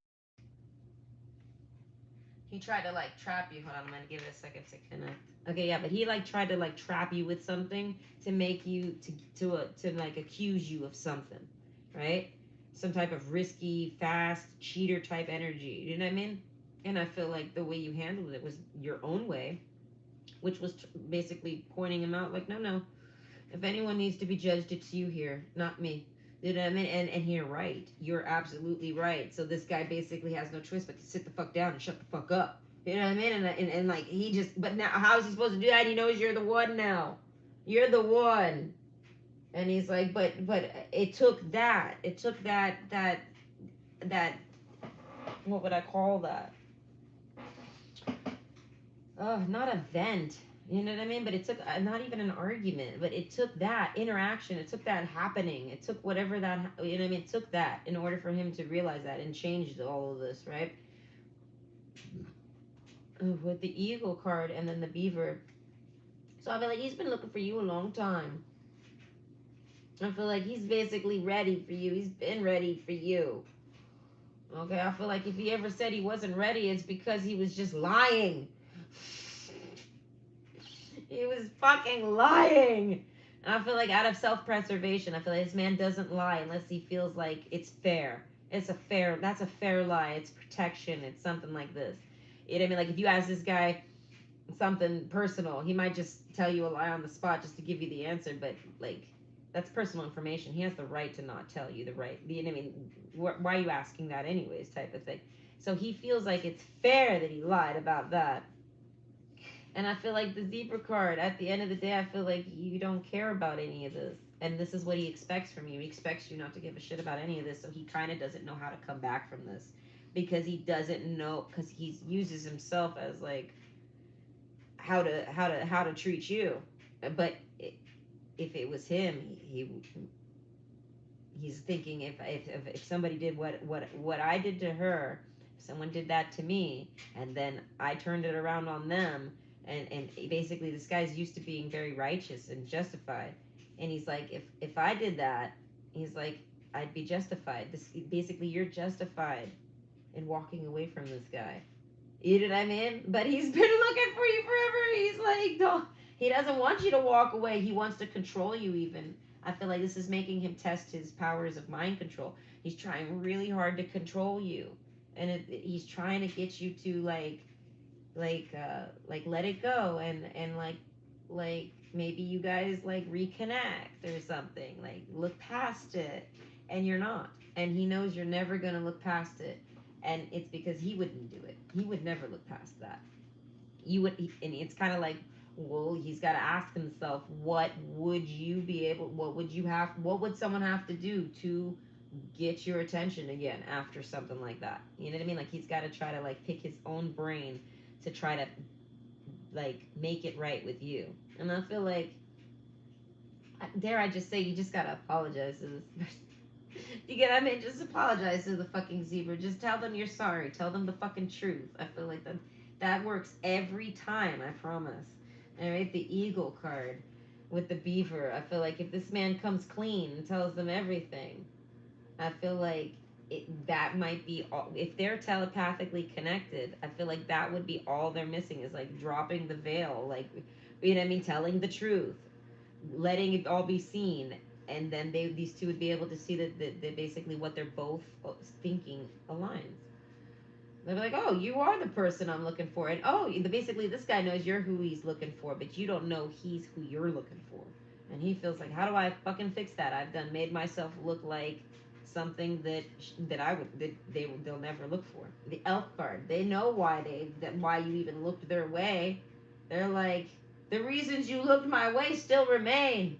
He tried to like trap you. Hold on, I'm gonna give it a second to connect. Okay, yeah, but he like tried to like trap you with something to make you to like accuse you of something, right? Some type of risky, fast cheater type energy. You know what I mean? And I feel like the way you handled it was your own way, which was basically pointing him out like, no, no, if anyone needs to be judged, it's you here, not me. You know what I mean? And you're right. You're absolutely right. So this guy basically has no choice but to sit the fuck down and shut the fuck up. You know what I mean? And like he just, but now how is he supposed to do that? He knows you're the one now. You're the one. And he's like, but it took that. It took that. What would I call that? Not a vent. You know what I mean? But it took not even an argument, but it took that interaction. It took that happening. It took whatever that, you know what I mean? It took that in order for him to realize that and change all of this, right? With the eagle card and then the beaver. So I feel like he's been looking for you a long time. I feel like he's basically ready for you. He's been ready for you. Okay, I feel like if he ever said he wasn't ready, it's because he was just lying. He was fucking lying. And I feel like out of self preservation, I feel like this man doesn't lie unless he feels like it's fair. That's a fair lie. It's protection. It's something like this. You know what I mean? Like if you ask this guy something personal, he might just tell you a lie on the spot just to give you the answer, but like that's personal information. He has the right to not tell you the right. You know what I mean? Why are you asking that anyways? Type of thing. So he feels like it's fair that he lied about that. And I feel like the zebra card, at the end of the day, I feel like you don't care about any of this. And this is what he expects from you. He expects you not to give a shit about any of this. So he kind of doesn't know how to come back from this because he doesn't know, because he uses himself as like how to treat you. But if it was him, he's thinking if somebody did what I did to her, if someone did that to me, and then I turned it around on them, and basically this guy's used to being very righteous and justified, and he's like if I did that, he's like I'd be justified. This basically you're justified. and walking away from this guy. You know what I mean? But he's been looking for you forever. He's like, don't. He doesn't want you to walk away. He wants to control you. Even I feel like this is making him test his powers of mind control. He's trying really hard to control you, and he's trying to get you to like let it go and like maybe you guys like reconnect or something, like look past it, and you're not, and he knows you're never going to look past it, and it's because he wouldn't do it. He would never look past that. You would, and it's kind of like, well, he's got to ask himself, what would you be able, what would you have, what would someone have to do to get your attention again after something like that? You know what I mean? Like he's got to try to like pick his own brain to try to like make it right with you. And I feel like, dare I just say, you just gotta apologize to this. You get, I mean, just apologize to the fucking zebra. Just tell them you're sorry. Tell them the fucking truth. I feel like that works every time. I promise. All right, the eagle card with the beaver. I feel like if this man comes clean and tells them everything, I feel like that might be all. If they're telepathically connected, I feel like that would be all they're missing is like dropping the veil, like, you know what I mean, telling the truth, letting it all be seen, and then these two would be able to see that basically what they're both thinking aligns. They'll be like, oh, you are the person I'm looking for, and oh, basically this guy knows you're who he's looking for, but you don't know he's who you're looking for, and he feels like, how do I fucking fix that? I've done made myself look like something that I would that they'll never look for. The elf card, they know why you even looked their way. They're like, the reasons you looked my way still remain.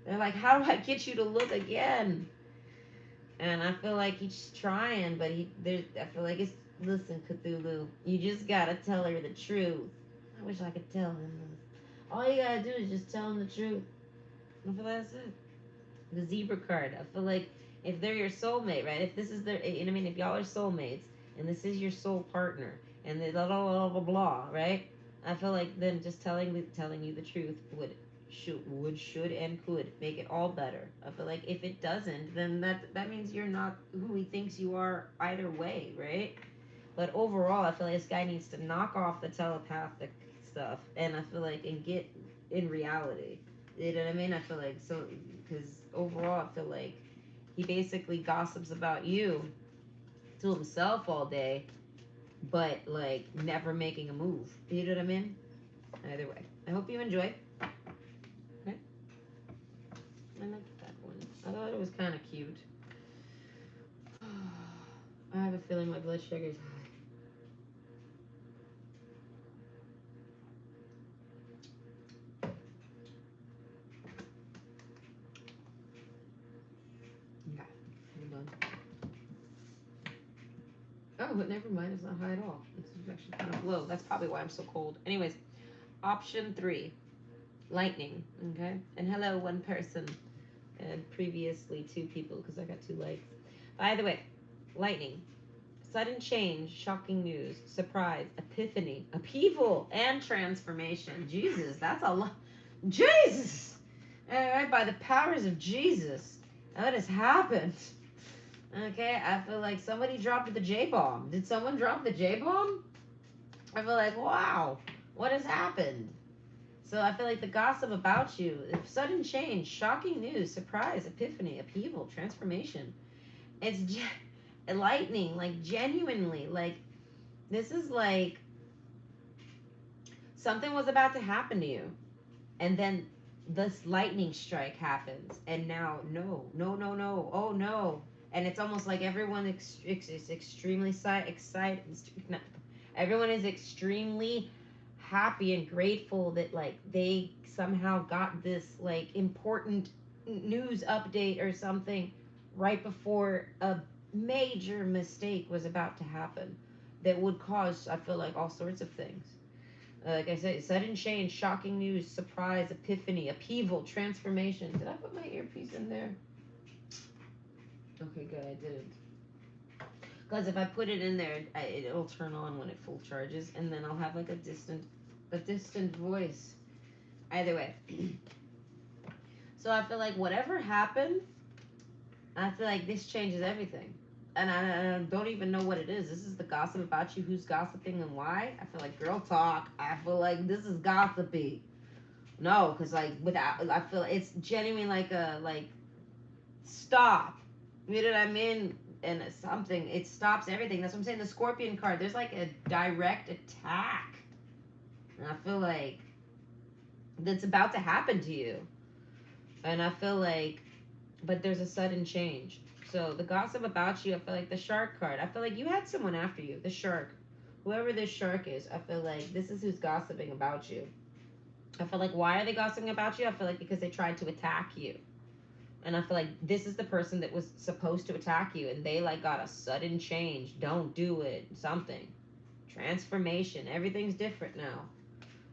They're like, how do I get you to look again? And I feel like he's trying, but I feel like it's, listen, Cthulhu, you just gotta tell her the truth. I wish I could tell him this. All you gotta do is just tell him the truth. I feel like that's it. The zebra card. I feel like if they're your soulmate, right? If this is their, you know what I mean? If y'all are soulmates and this is your soul partner and they blah blah blah blah blah, right? I feel like then just telling you the truth should and could make it all better. I feel like if it doesn't, then that means you're not who he thinks you are either way, right? But overall, I feel like this guy needs to knock off the telepathic stuff, and I feel like and get in reality. You know what I mean? I feel like so because overall, I feel like he basically gossips about you to himself all day, but like never making a move. You know what I mean? Either way, I hope you enjoy. Okay, I like that one. I thought it was kind of cute. I have a feeling my blood sugar's high. Okay, hold on. Oh, but never mind. It's not high at all. It's actually kind of low. That's probably why I'm so cold. Anyways, option 3, lightning. Okay, and hello, one person, and previously 2 people because I got 2 likes. By the way, lightning, sudden change, shocking news, surprise, epiphany, upheaval, and transformation. Jesus, that's a lot. Jesus! All right, by the powers of Jesus, what has happened? Okay, I feel like somebody dropped the J bomb. Did someone drop the J bomb? I feel like, wow, what has happened? So I feel like the gossip about you, sudden change, shocking news, surprise, epiphany, upheaval, transformation. It's lightning, like genuinely, like this is like something was about to happen to you, and then this lightning strike happens, and now no, no, no, no, oh no, and it's almost like everyone is extremely excited. Everyone is extremely happy and grateful that like they somehow got this like important news update or something right before a major mistake was about to happen that would cause, I feel like, all sorts of things. Like I said, sudden change, shocking news, surprise, epiphany, upheaval, transformation. Did I put my earpiece in there? Okay, good, I didn't. Because if I put it in there, it'll turn on when it full charges, and then I'll have like a distant voice. Either way, so I feel like whatever happens, I feel like this changes everything. and I don't even know what it is. This is the gossip about you. Who's gossiping and why? I feel like girl talk. I feel like this is gossipy. No, because like without, I feel it's genuinely like a like stop. You know what I mean? And something it stops everything. That's what I'm saying. The Scorpion card. There's like a direct attack, and I feel like that's about to happen to you. And I feel like, but there's a sudden change. So the gossip about you, I feel like the shark card. I feel like you had someone after you, the shark. Whoever this shark is, I feel like this is who's gossiping about you. I feel like why are they gossiping about you? I feel like because they tried to attack you. And I feel like this is the person that was supposed to attack you and they like got a sudden change. Don't do it. Something. Transformation. Everything's different now.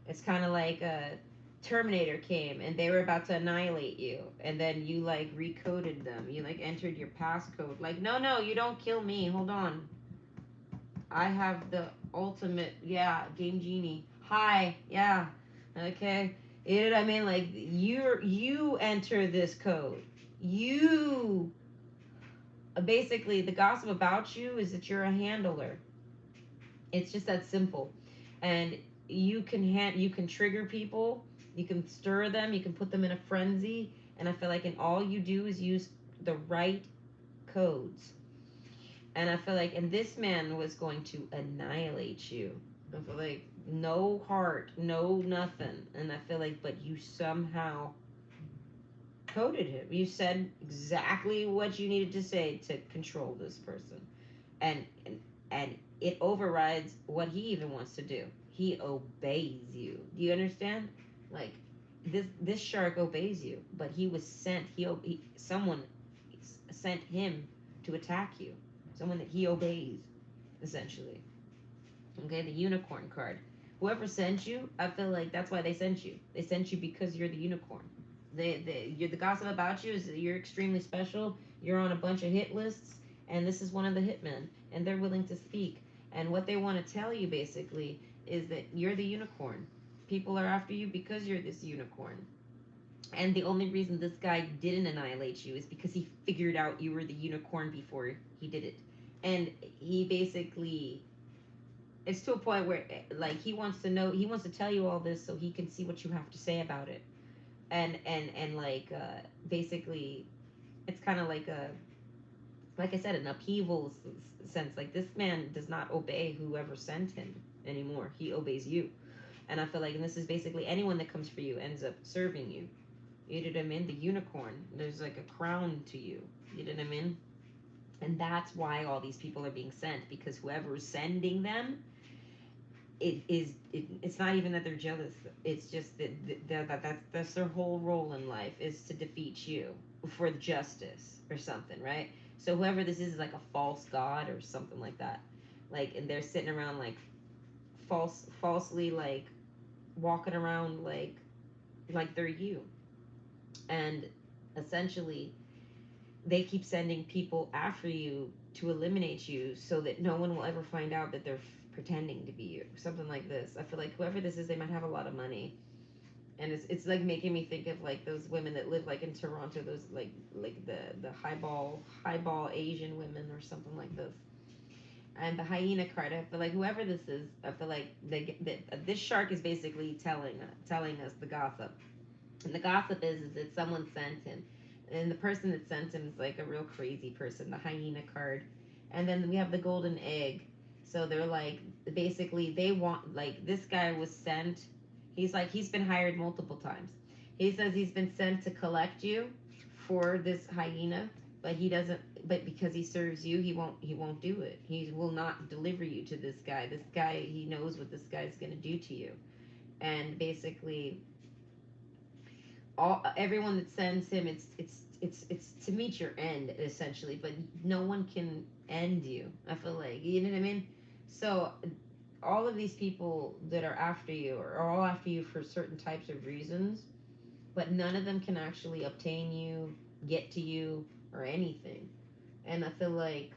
It's kind of like a Terminator came and they were about to annihilate you, and then you like recoded them. You like entered your passcode. Like, no, no, you don't kill me. Hold on. I have the ultimate, yeah, game genie. Hi, yeah, okay. You know what I mean? Like you enter this code. You basically the gossip about you is that you're a handler. It's just that simple. And you can trigger people, you can stir them, you can put them in a frenzy, and I feel like and all you do is use the right codes. And I feel like and this man was going to annihilate you. I feel like no heart, no nothing. And I feel like but you somehow coded him. You said exactly what you needed to say to control this person. And it overrides what he even wants to do. He obeys you. Do you understand? Like this shark obeys you, but he was sent. Someone sent him to attack you. Someone that he obeys, essentially. Okay, the unicorn card. Whoever sent you, I feel like that's why they sent you. They sent you because you're the unicorn. You're the gossip about you is that you're extremely special. You're on a bunch of hit lists, and this is one of the hitmen, and they're willing to speak. And what they want to tell you basically is that you're the unicorn. People are after you because you're this unicorn. And the only reason this guy didn't annihilate you is because he figured out you were the unicorn before he did it. And he basically it's to a point where like he wants to know he wants to tell you all this so he can see what you have to say about it. And like basically it's kind of like I said, an upheaval sense. Like this man does not obey whoever sent him anymore. He obeys you. And I feel like, and this is basically anyone that comes for you ends up serving you. You know what I mean? The unicorn. There's like a crown to you. You know what I mean? And that's why all these people are being sent because whoever's sending them, it's not even that they're jealous. It's just that's their whole role in life is to defeat you for justice or something, right? So whoever this is like a false god or something like that, like, and they're sitting around like falsely like walking around like they're you, and essentially they keep sending people after you to eliminate you so that no one will ever find out that they're pretending to be you. Something like this. I feel like whoever this is, they might have a lot of money. And it's like making me think of like those women that live like in Toronto, those like the highball Asian women or something like this. And the hyena card, I feel like whoever this is, I feel like this shark is basically telling us the gossip. And the gossip is that someone sent him, and the person that sent him is like a real crazy person. The hyena card, and then we have the golden egg. So they're like basically they want like this guy was sent. He's like he's been hired multiple times. He says he's been sent to collect you for this hyena, but he doesn't. But because he serves you, he won't do it. He will not deliver you to this guy. This guy he knows what this guy's gonna do to you, and basically all everyone that sends him it's to meet your end essentially, but no one can end you. I feel like you know what I mean. So all of these people that are after you are all after you for certain types of reasons, but none of them can actually obtain you, get to you, or anything. And I feel like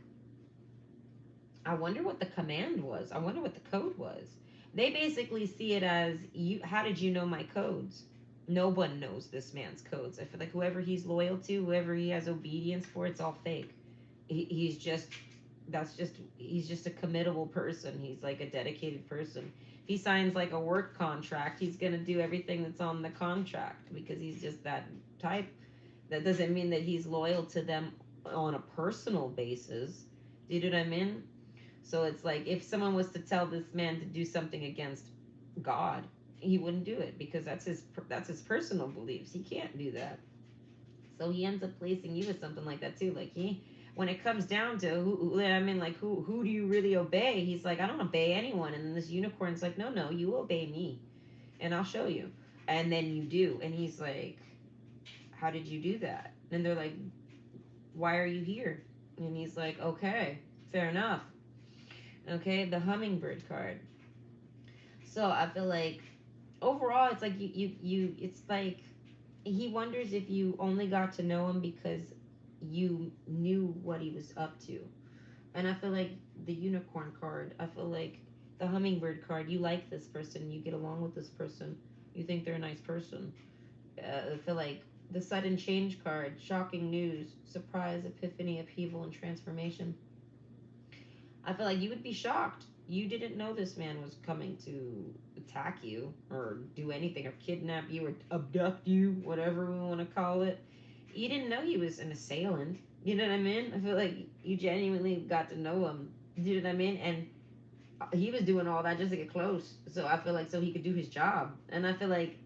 I wonder what the command was. I wonder what the code was. They basically see it as you. How did you know my codes? No one knows this man's codes. I feel like whoever he's loyal to, whoever he has obedience for, it's all fake. He's just that's just he's just a committable person. He's like a dedicated person. If he signs like a work contract, he's gonna do everything that's on the contract because he's just that type. That doesn't mean that he's loyal to them on a personal basis. Do you know what I mean? So it's like if someone was to tell this man to do something against God, he wouldn't do it because that's his personal beliefs. He can't do that. So he ends up placing you with something like that too. Like when it comes down to I mean, like who do you really obey? He's like, I don't obey anyone. And then this unicorn's like, no, no, you obey me, and I'll show you. And then you do. And he's like, how did you do that? And they're like, why are you here? And he's like, okay, fair enough. Okay, the hummingbird card. So I feel like overall, it's like it's like he wonders if you only got to know him because you knew what he was up to. And I feel like the unicorn card, I feel like the hummingbird card, you like this person, you get along with this person, you think they're a nice person. I feel like the sudden change card, shocking news, surprise, epiphany, upheaval, and transformation. I feel like you would be shocked. You didn't know this man was coming to attack you or do anything or kidnap you or abduct you, whatever we want to call it. You didn't know he was an assailant. You know what I mean? I feel like you genuinely got to know him. You know what I mean? And he was doing all that just to get close. So I feel like so he could do his job. And I feel like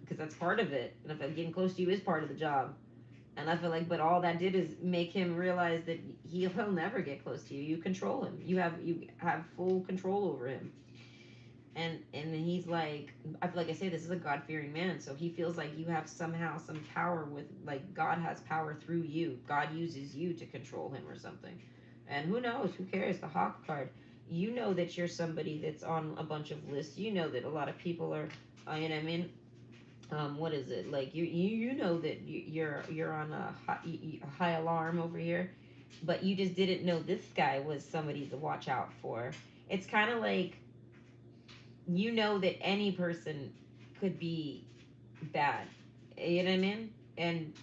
because that's part of it. And I feel like getting close to you is part of the job. And I feel like, but all that did is make him realize that he'll never get close to you. You control him. You have full control over him. And he's like, I feel like I say this is a God fearing man, so he feels like you have somehow some power with like God has power through you. God uses you to control him or something. And who knows? Who cares? The Hawk card. You know that you're somebody that's on a bunch of lists. You know that a lot of people are. You know what I mean? What is it like you know that you're on a high alarm over here, but you just didn't know this guy was somebody to watch out for. It's kind of like you know that any person could be bad, you know what I mean? And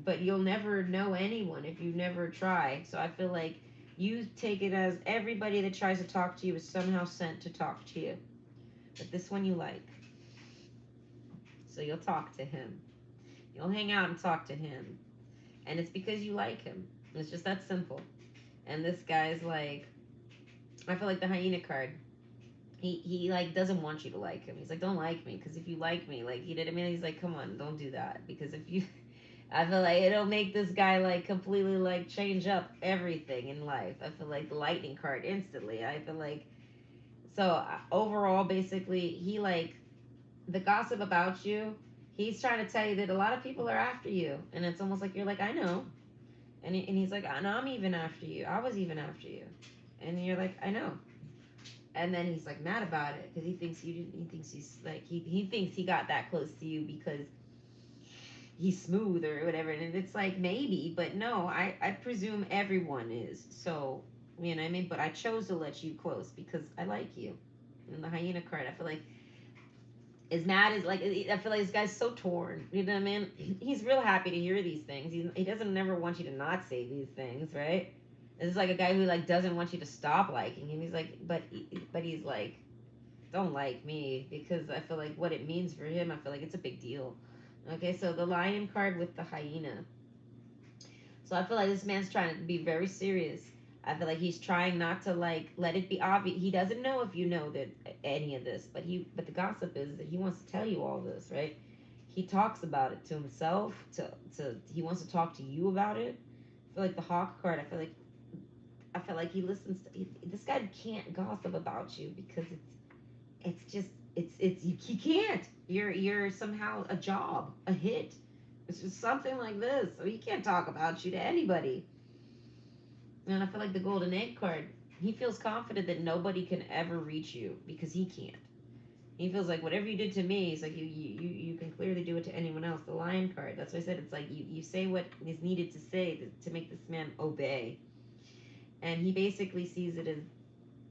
but you'll never know anyone if you never try. So I feel like you take it as everybody that tries to talk to you is somehow sent to talk to you, but this one you like, so you'll talk to him. You'll hang out and talk to him. And it's because you like him. It's just that simple. And this guy's like, I feel like the hyena card. He like doesn't want you to like him. He's like, don't like me because if you like me, like you know what I mean. He's like, come on, don't do that because if you, I feel like it'll make this guy like completely like change up everything in life. I feel like the lightning card instantly. I feel like so overall, basically, he like the gossip about you. He's trying to tell you that a lot of people are after you, and it's almost like you're like, I know, and he's like, I know I'm even after you. I was even after you. And you're like, I know. And then he's like mad about it because he thinks you didn't. He thinks he's like he thinks he got that close to you because he's smooth or whatever. And it's like maybe, but no. I presume everyone is. So you know what I mean. But I chose to let you close because I like you. And the hyena card, I feel like is mad is like I feel like this guy's so torn. You know what I mean? He's real happy to hear these things. He doesn't never want you to not say these things, right? This is like a guy who like doesn't want you to stop liking him. He's like, but he's like, don't like me because I feel like what it means for him. I feel like it's a big deal. Okay, so the lion card with the hyena. So I feel like this man's trying to be very serious. I feel like he's trying not to like let it be obvious. He doesn't know if you know that any of this, but the gossip is that he wants to tell you all this, right? He talks about it to himself. To he wants to talk to you about it. I feel like the hawk card. I feel like he listens. This guy can't gossip about you because it's just he can't. You're somehow a job, a hit. It's just something like this. So he can't talk about you to anybody. And I feel like the golden egg card, he feels confident that nobody can ever reach you because he can't. He feels like whatever you did to me, he's like you can clearly do it to anyone else. The lion card. That's why I said it's like you say what is needed to say to make this man obey. And he basically sees it as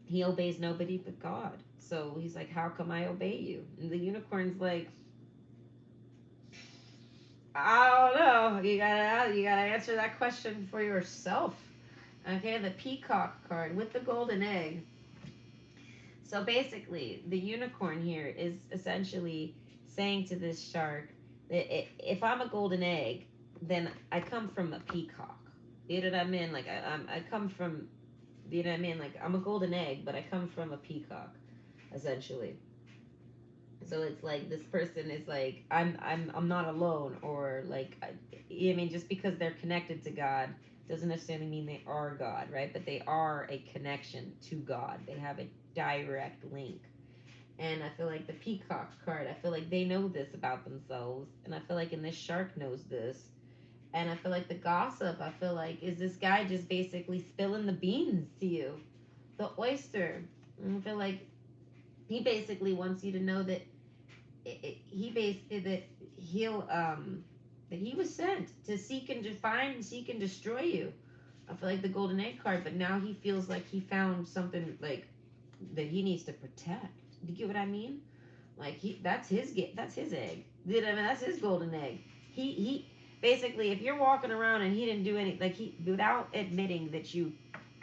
he obeys nobody but God. So he's like, how come I obey you? And the unicorn's like, I don't know. You gotta answer that question for yourself. Okay, the peacock card with the golden egg. So basically, the unicorn here is essentially saying to this shark that if I'm a golden egg, then I come from a peacock. You know what I mean? Like I come from, you know what I mean? Like I'm a golden egg, but I come from a peacock, essentially. So it's like this person is like I'm not alone, or like I mean, just because they're connected to God doesn't necessarily mean they are God, right? But they are a connection to God. They have a direct link. And I feel like the peacock card, I feel like they know this about themselves, and I feel like in this shark knows this. And I feel like the gossip, I feel like, is this guy just basically spilling the beans to you, the oyster. And I feel like he basically wants you to know that he basically that he'll that he was sent to seek and to find, seek and destroy you. I feel like the golden egg card, but now he feels like he found something like that he needs to protect. Do you get what I mean? Like that's his egg. You know, I mean, that's his golden egg. He basically, if you're walking around and he didn't do any, like he, without admitting that you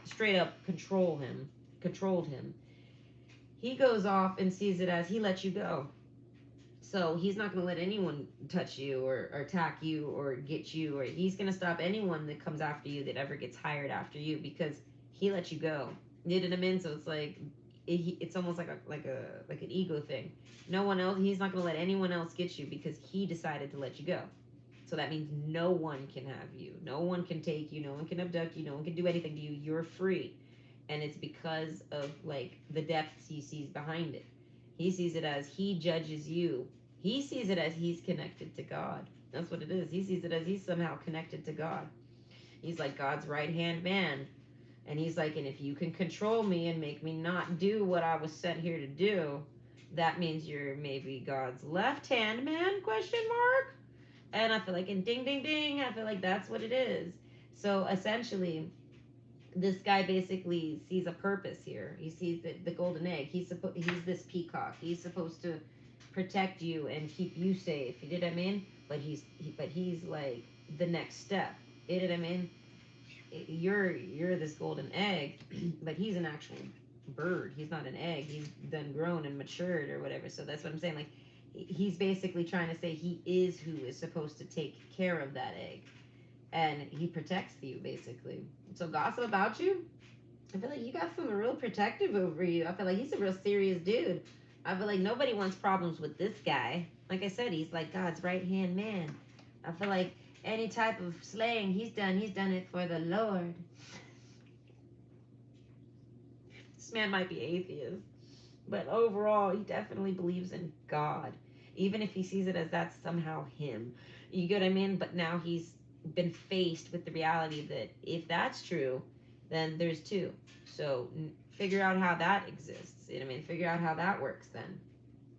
straight up controlled him, he goes off and sees it as he let you go. So he's not going to let anyone touch you or attack you or get you, or he's going to stop anyone that comes after you that ever gets hired after you because he let you go. You know what I mean? So it's like it's almost like like an ego thing. No one else. He's not going to let anyone else get you because he decided to let you go. So that means no one can have you. No one can take you. No one can abduct you. No one can do anything to you. You're free, and it's because of like the depths he sees behind it. He sees it as he judges you. He sees it as he's connected to God. That's what it is. He sees it as he's somehow connected to God. He's like God's right hand man. And he's like, and if you can control me and make me not do what I was sent here to do, that means you're maybe God's left hand man? Question mark. And I feel like, and ding, ding, ding, I feel like that's what it is. So essentially, this guy basically sees a purpose here. He sees the golden egg. He's this peacock. He's supposed to protect you and keep you safe. You know what I mean? But he's like the next step. You know what I mean? You're this golden egg, but he's an actual bird. He's not an egg. He's done grown and matured or whatever. So that's what I'm saying. Like he's basically trying to say he is who is supposed to take care of that egg, and he protects you basically. So gossip about you. I feel like you got some real protective over you. I feel like he's a real serious dude. I feel like nobody wants problems with this guy. Like I said, he's like God's right hand man. I feel like any type of slaying he's done it for the Lord. This man might be atheist, but overall, he definitely believes in God. Even if he sees it as that's somehow him. You get what I mean? But now he's been faced with the reality that if that's true, then there's two. So figure out how that exists. You know what I mean? Figure out how that works then.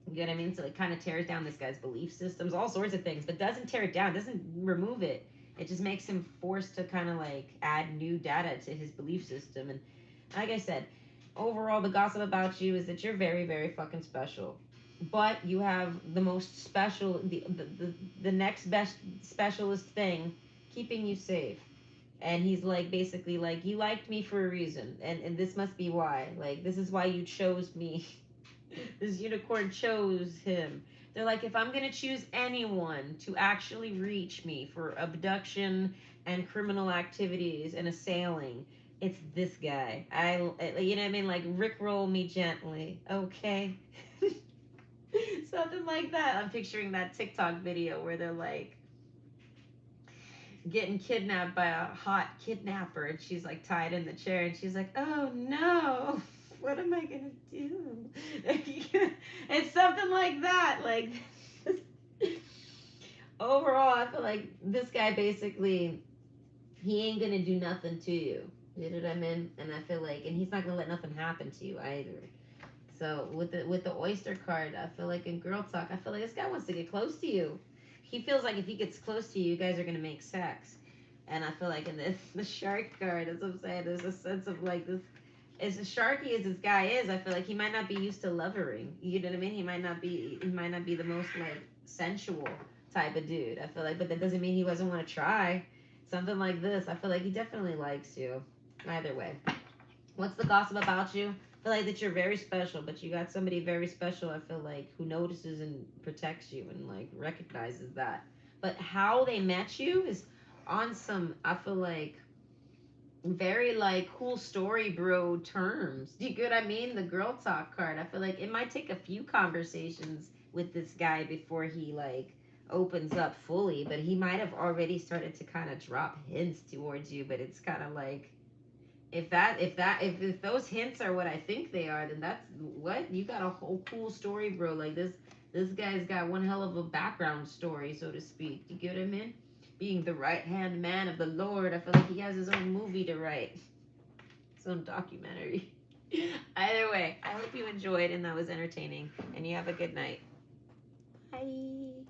You know what I mean? So it kind of tears down this guy's belief systems, all sorts of things, but doesn't tear it down, doesn't remove it. It just makes him forced to kind of like add new data to his belief system. And like I said, overall, the gossip about you is that you're very, very fucking special. But you have the most special, the next best specialist thing keeping you safe. And he's like, basically, like, you liked me for a reason. And this must be why. Like, this is why you chose me. This unicorn chose him. They're like, if I'm gonna choose anyone to actually reach me for abduction and criminal activities and assailing, it's this guy. You know what I mean? Like, rickroll me gently, okay? Something like that. I'm picturing that TikTok video where they're like getting kidnapped by a hot kidnapper, and she's like tied in the chair, and she's like, oh no. What am I gonna do? It's something like that. Like overall, I feel like this guy basically he ain't gonna do nothing to you. You know what I mean? And I feel like, and he's not gonna let nothing happen to you either. So with the oyster card, I feel like in girl talk, I feel like this guy wants to get close to you. He feels like if he gets close to you, you guys are gonna make sex. And I feel like in this the shark card, as I'm saying, there's a sense of like this, as sharky as this guy is, I feel like he might not be used to lovering. You know what I mean? He might not be the most like sensual type of dude. I feel like, but that doesn't mean he doesn't want to try something like this. I feel like he definitely likes you. Either way. What's the gossip about you? I feel like that you're very special, but you got somebody very special, I feel like, who notices and protects you and like recognizes that. But how they met you is on some, I feel like, very like cool story bro terms. Do you get what I mean? The girl talk card. I feel like it might take a few conversations with this guy before he like opens up fully, but he might have already started to kind of drop hints towards you, but it's kind of like if those hints are what I think they are, then that's what you got a whole cool story, bro. Like this guy's got one hell of a background story, so to speak. You get what I mean? Being the right hand man of the Lord, I feel like he has his own movie to write, his own documentary. Either way, I hope you enjoyed and that was entertaining, and you have a good night. Bye.